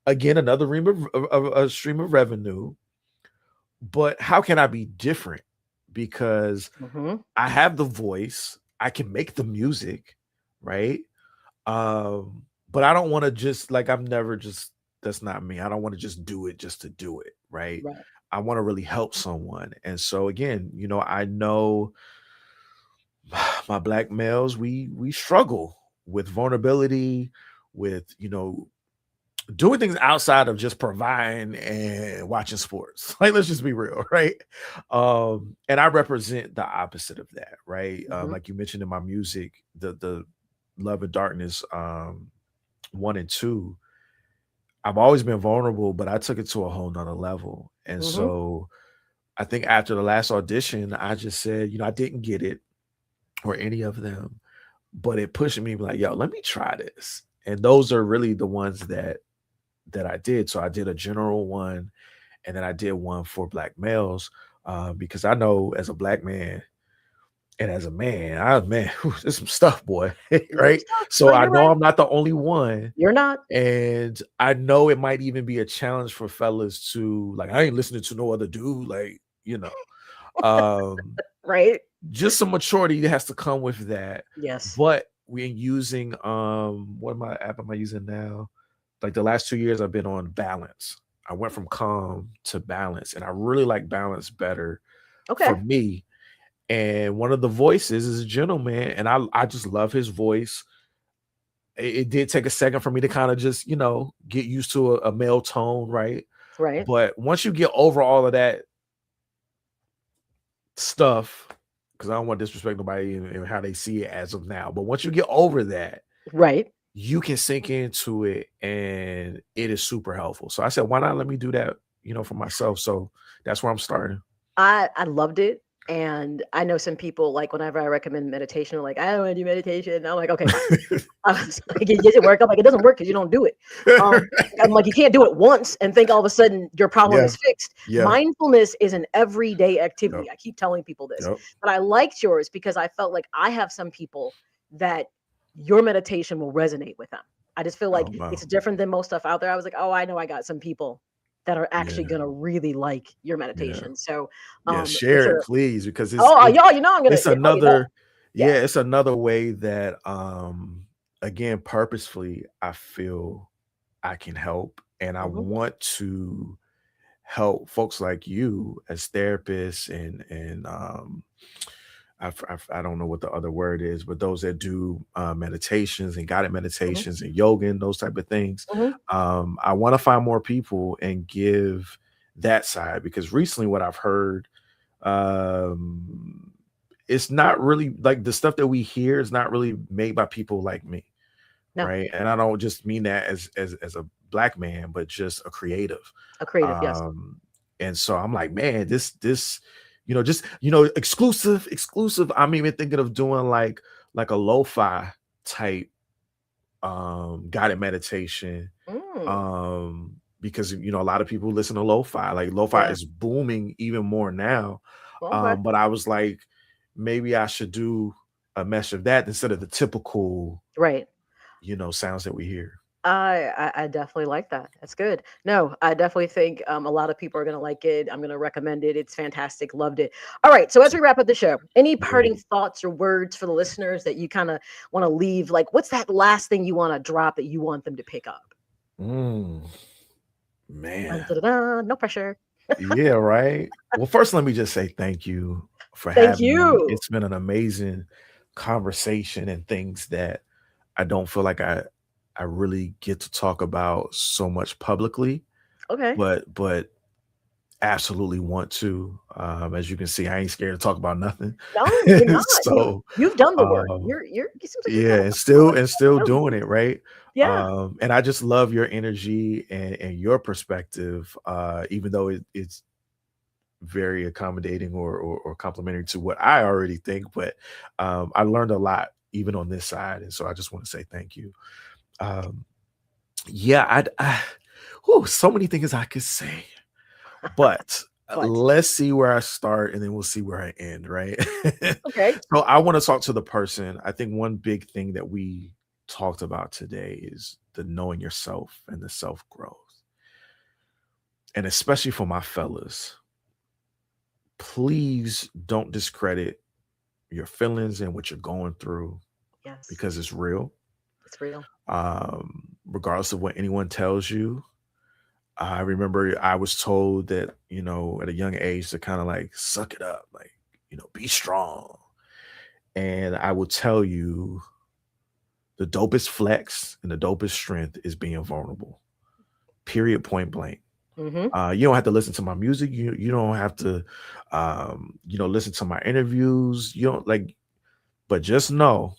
F: Again, another a stream of revenue. But how can I be different? Because
D: Mm-hmm.
F: I have the voice, I can make the music, right? But I don't want to just that's not me. I don't want to just do it just to do it, right?
D: Right.
F: I want to really help someone. And so again, I know my Black males, we struggle with vulnerability, with doing things outside of just providing and watching sports. Like, let's just be real, right? And I represent the opposite of that, right?
D: Mm-hmm.
F: Like you mentioned in my music, the Love and Darkness 1 and 2, I've always been vulnerable, but I took it to a whole nother level. And
D: Mm-hmm.
F: so I think after the last audition, I just said, I didn't get it or any of them, but it pushed me like, yo, let me try this. And those are really the ones that I did. So I did a general one, and then I did one for Black males, because I know as a Black man and as a man, there's some stuff, boy, right? So I know I'm not the only one.
D: You're not.
F: And I know it might even be a challenge for fellas to, like, I ain't listening to no other dude, like,
D: Right.
F: just some maturity that has to come with that.
D: Yes.
F: But we're using what app am I using now? Like the last 2 years I've been on Balance. I went from Calm to Balance, and I really like Balance better for me. And one of the voices is a gentleman, and I just love his voice. It did take a second for me to kind of just, get used to a male tone, right?
D: Right.
F: But once you get over all of that stuff, because I don't want to disrespect nobody and how they see it as of now, but once you get over that,
D: right,
F: you can sink into it, and it is super helpful. So I said, why not let me do that, for myself? So that's where I'm starting.
D: I loved it. And I know some people, like, whenever I recommend meditation, are like, I don't want to do meditation. And I'm like, okay, does it work? I'm like, it doesn't work because you don't do it. I'm like, you can't do it once and think all of a sudden your problem is fixed. Yeah. Mindfulness is an everyday activity. Yep. I keep telling people this, but I liked yours because I felt like I have some people that your meditation will resonate with them. I just feel like it's different than most stuff out there. I was like, oh, I know I got some people that are actually going to really like your meditation. So
F: share it, please, because it's
D: I'm gonna,
F: it's another it's another way that again, purposefully, I feel I can help, and I want to help folks like you as therapists and I don't know what the other word is, but those that do meditations and guided meditations and yoga and those type of things. I want to find more people and give that side, because recently what I've heard, it's not really like the stuff that we hear is not really made by people like me. No. Right. And I don't just mean that as a Black man, but just a creative.
D: Yes.
F: And so I'm like, man, this exclusive. I'm even thinking of doing like a lo-fi type guided meditation. Because a lot of people listen to lo-fi. Like lo-fi is booming even more now. But I was like, maybe I should do a mesh of that instead of the typical sounds that we hear.
D: I definitely like that. That's good. No, I definitely think a lot of people are going to like it. I'm going to recommend it. It's fantastic. Loved it. All right. So as we wrap up the show, any parting thoughts or words for the listeners that you kind of want to leave? Like, what's that last thing you want to drop that you want them to pick up?
F: Man.
D: No pressure.
F: Yeah, right. Well, first, let me just say thank you for having me. It's been an amazing conversation and things that I don't feel like I really get to talk about so much publicly.
D: Okay.
F: But absolutely want to. As you can see, I ain't scared to talk about nothing.
D: No, you're not.
F: So
D: you've done the work. You're
F: and still doing it, right? Yeah. And I just love your energy and your perspective, even though it's very accommodating or complimentary to what I already think. But I learned a lot even on this side. And so I just want to say thank you. Yeah, so many things I could say, but let's see where I start and then we'll see where I end, right?
D: Okay.
F: So I want to talk to the person. I think one big thing that we talked about today is the knowing yourself and the self-growth. And especially for my fellas, please don't discredit your feelings and what you're going through.
D: Yes.
F: Because it's real.
D: It's real.
F: Regardless of what anyone tells you. I remember I was told that, at a young age to kind of like suck it up, like, be strong. And I will tell you the dopest flex and the dopest strength is being vulnerable. Period, point blank.
D: Mm-hmm.
F: You don't have to listen to my music. You don't have to, listen to my interviews. You don't but just know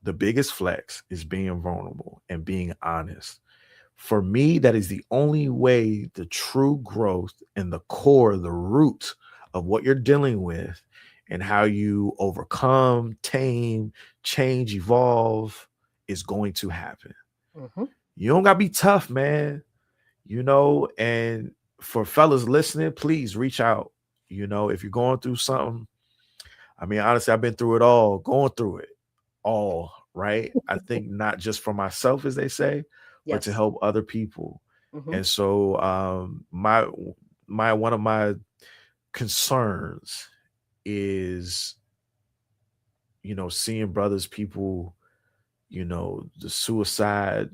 F: the biggest flex is being vulnerable and being honest. For me, that is the only way the true growth and the core, the root of what you're dealing with and how you overcome, tame, change, evolve is going to happen.
D: Mm-hmm.
F: You don't got to be tough, man. And for fellas listening, please reach out. If you're going through something, I mean, honestly, I've been through it all, going through it all, right? I think not just for myself, as they say, but to help other people.
D: Mm-hmm.
F: And so one of my concerns is, seeing people, the suicide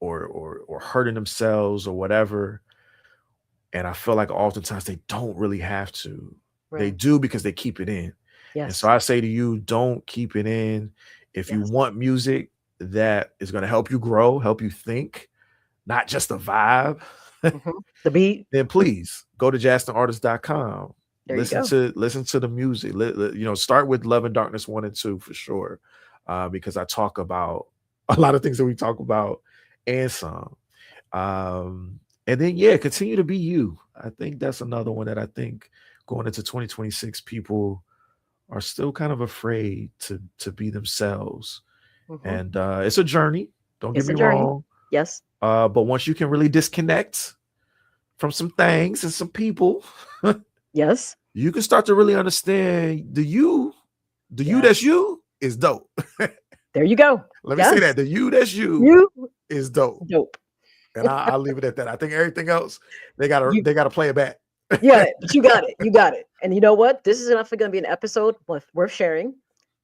F: or hurting themselves or whatever. And I feel like oftentimes they don't really have to. Right. They do because they keep it in.
D: Yes.
F: And so I say to you, don't keep it in. If you want music that is going to help you grow, help you think, not just a vibe,
D: the beat,
F: then please go to JastinArtis.com.
D: Listen
F: to the music. Start with Love and Darkness 1 and 2 for sure. Because I talk about a lot of things that we talk about and some. And then, continue to be you. I think that's another one that I think going into 2026, people are still kind of afraid to be themselves. Mm-hmm. And it's a journey. Don't get me wrong.
D: Yes.
F: But once you can really disconnect from some things and some people,
D: yes,
F: you can start to really understand the you that's you is dope.
D: There you go.
F: Let me say that. The you that's you is dope.
D: Dope.
F: And I'll leave it at that. I think everything else, they gotta play it back.
D: Yeah, but you got it. You got it. And you know what? This is enough going to be an episode worth sharing,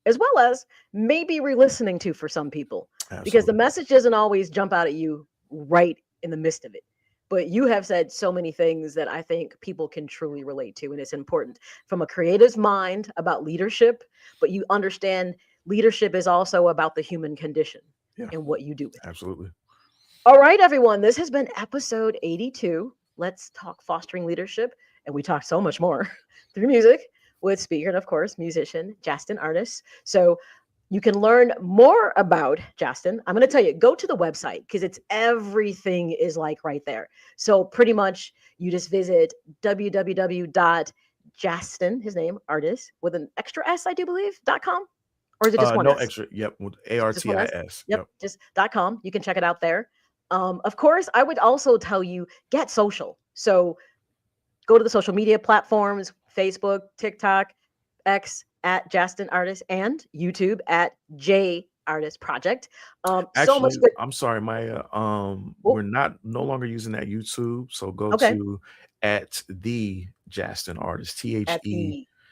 D: as well as maybe re-listening to for some people. Absolutely. Because the message doesn't always jump out at you right in the midst of it. But you have said so many things that I think people can truly relate to. And it's important from a creative's mind about leadership, but you understand leadership is also about the human condition and what you do with it.
F: Absolutely.
D: All right, everyone. This has been episode 82. Let's talk fostering leadership. And we talk so much more through music with speaker and, of course, musician Jastin Artis. So you can learn more about Jastin. I'm going to tell you, go to the website because everything is like right there. So pretty much you just visit www.Jastin, his name, Artis, with an extra S, I do believe, .com. Or is it just one
F: no
D: S?
F: Extra. Yep. With ARTIS.
D: Yep. Just .com. You can check it out there. Of course, I would also tell you, get social. So go to the social media platforms, Facebook, TikTok, X at Jastin Artis, and YouTube at J Artis Project.
F: Actually,
D: so much good.
F: I'm sorry, Maya. We're no longer using that YouTube. So go to at the Jastin Artis, THE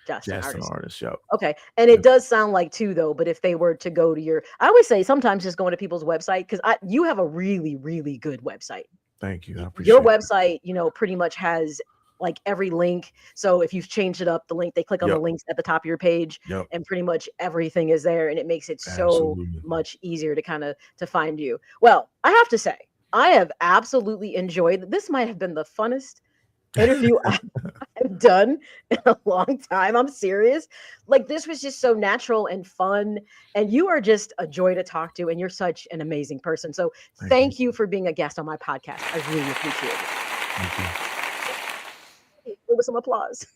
F: Jastin Artis. Yep.
D: Okay. And it does sound like two though, but if they were to go to I always say sometimes just going to people's website, because you have a really, really good website.
F: Thank you. I appreciate
D: your website, pretty much has like every link. So if you've changed it up, the link, they click on the links at the top of your page and pretty much everything is there. And it makes it so much easier to to find you. Well, I have to say, I have absolutely enjoyed, this might have been the funnest interview I've done in a long time. I'm serious. Like, this was just so natural and fun. And you are just a joy to talk to. And you're such an amazing person. So thank you for being a guest on my podcast. I really appreciate it.
F: Thank you.
D: With some applause.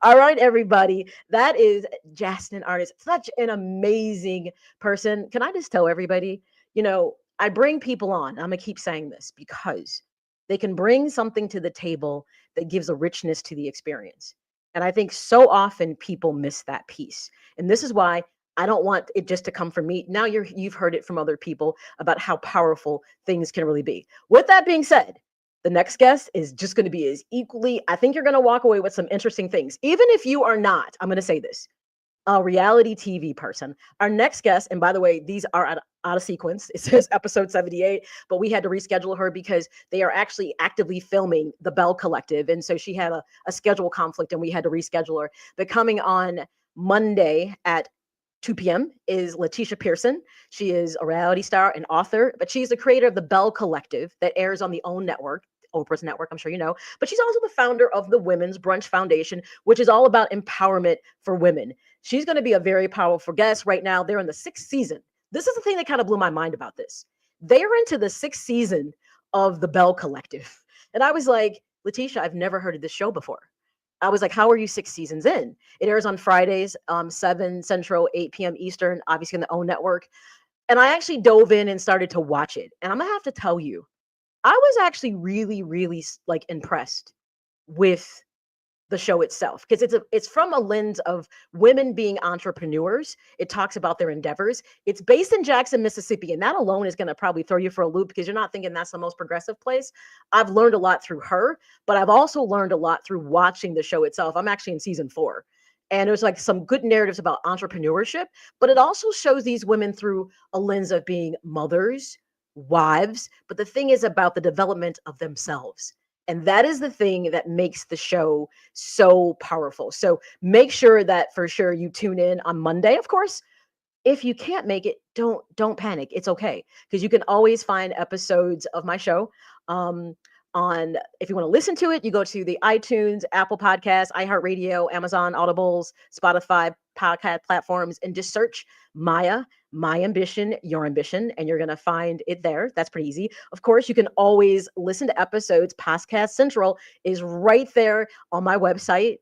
D: All right, everybody. That is Jastin Artis. Such an amazing person. Can I just tell everybody, I bring people on. I'm going to keep saying this because they can bring something to the table that gives a richness to the experience. And I think so often people miss that piece. And this is why I don't want it just to come from me. Now you've heard it from other people about how powerful things can really be. With that being said, the next guest is just going to be as equally, I think you're going to walk away with some interesting things. Even if you are not, I'm going to say this, a reality TV person. Our next guest, and by the way, these are out of sequence. It says episode 78, but we had to reschedule her because they are actually actively filming the Bell Collective. And so she had a schedule conflict and we had to reschedule her. But coming on Monday at 2 p.m. is Letitia Pearson. She is a reality star and author, but she's the creator of the Bell Collective that airs on the OWN network. Oprah's network, I'm sure you know, but she's also the founder of the Women's Brunch Foundation, which is all about empowerment for women. She's going to be a very powerful guest. Right now, they're in the 6th season. This is the thing that kind of blew my mind about this. They are into the 6th season of the Bell Collective. And I was like, Letitia, I've never heard of this show before. I was like, how are you 6 seasons in? It airs on Fridays, 7 Central, 8 p.m. Eastern, obviously on the OWN network. And I actually dove in and started to watch it. And I'm going to have to tell you, I was actually really, really like impressed with the show itself because it's from a lens of women being entrepreneurs. It talks about their endeavors. It's based in Jackson, Mississippi, and that alone is going to probably throw you for a loop because you're not thinking that's the most progressive place. I've learned a lot through her, but I've also learned a lot through watching the show itself. I'm actually in season 4. And there's like some good narratives about entrepreneurship, but it also shows these women through a lens of being mothers, wives, but the thing is about the development of themselves. And that is the thing that makes the show so powerful. So make sure that for sure you tune in on Monday, of course. If you can't make it, don't panic. It's okay. Because you can always find episodes of my show on, if you want to listen to it, you go to the iTunes, Apple Podcasts, iHeartRadio, Amazon, Audibles, Spotify, podcast platforms, and just search Maya, My Ambition, Your Ambition, and you're going to find it there. That's pretty easy. Of course, you can always listen to episodes. Podcast Central is right there on my website,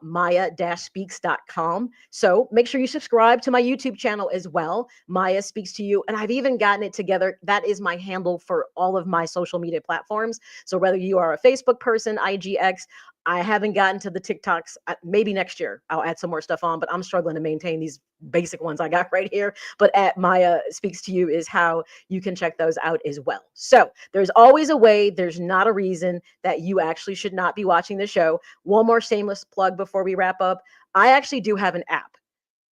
D: Maya-speaks.com. So make sure you subscribe to my YouTube channel as well. Maya Speaks to You. And I've even gotten it together. That is my handle for all of my social media platforms. So whether you are a Facebook person, IGX, I haven't gotten to the TikToks. Maybe next year I'll add some more stuff on, but I'm struggling to maintain these basic ones I got right here. But at Maya Speaks to You is how you can check those out as well. So there's always a way. There's not a reason that you actually should not be watching the show. One more shameless plug before we wrap up. I actually do have an app.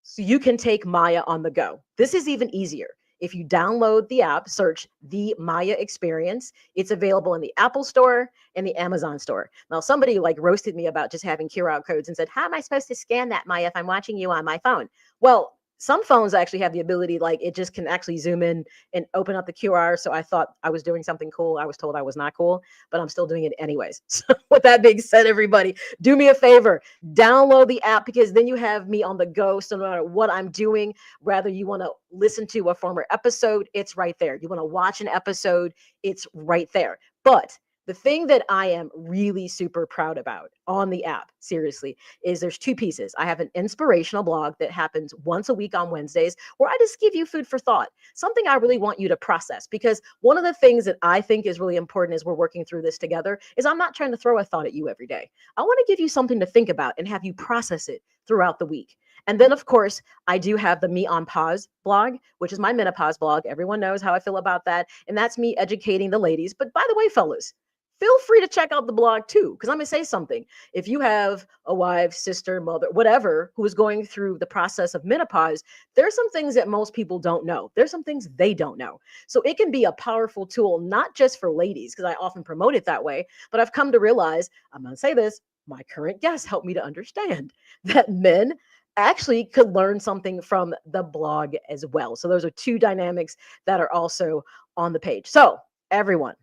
D: So you can take Maya on the go. This is even easier. If you download the app, search the Maya Experience. It's available in the Apple Store and the Amazon Store. Now, somebody like roasted me about just having QR codes and said, how am I supposed to scan that, Maya, if I'm watching you on my phone? Well, some phones actually have the ability, like it just can actually zoom in and open up the QR. So I thought I was doing something cool. I was told I was not cool, but I'm still doing it anyways. So with that being said, everybody, do me a favor, download the app because then you have me on the go. So no matter what I'm doing, whether you want to listen to a former episode, it's right there. You want to watch an episode, it's right there. But the thing that I am really super proud about on the app, seriously, is there's 2 pieces. I have an inspirational blog that happens once a week on Wednesdays where I just give you food for thought, something I really want you to process. Because one of the things that I think is really important as we're working through this together is I'm not trying to throw a thought at you every day. I want to give you something to think about and have you process it throughout the week. And then, of course, I do have the Me on Pause blog, which is my menopause blog. Everyone knows how I feel about that. And that's me educating the ladies. But by the way, fellas, feel free to check out the blog too, because I'm going to say something. If you have a wife, sister, mother, whatever, who is going through the process of menopause, there's some things that most people don't know. There's some things they don't know. So it can be a powerful tool, not just for ladies, because I often promote it that way, but I've come to realize, I'm going to say this, my current guest helped me to understand that men actually could learn something from the blog as well. So those are 2 dynamics that are also on the page. So everyone,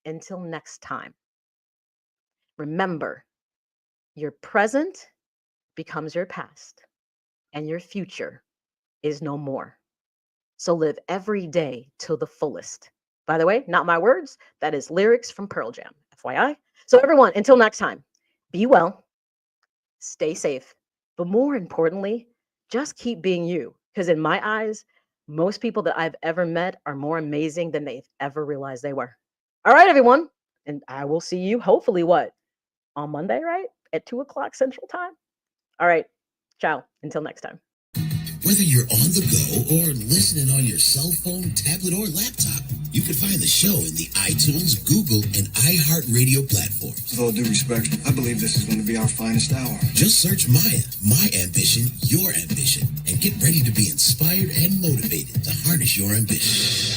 D: until next time, remember, your present becomes your past and your future is no more. So live every day to the fullest. By the way, not my words. That is lyrics from Pearl Jam, FYI. So everyone, until next time, be well, stay safe, but more importantly, just keep being you. Because in my eyes, Most people that I've ever met are more amazing than they've ever realized they were. All right, everyone. And I will see you hopefully on Monday, right? At 2:00 Central Time. All right. Ciao. Until next time.
B: Whether you're on the go or listening on your cell phone, tablet, or laptop, you can find the show in the iTunes, Google, and iHeartRadio platforms.
G: With all due respect, I believe this is going to be our finest hour.
B: Just search M.A.Y.A., My Ambition, Your Ambition, and get ready to be inspired and motivated to harness your ambition.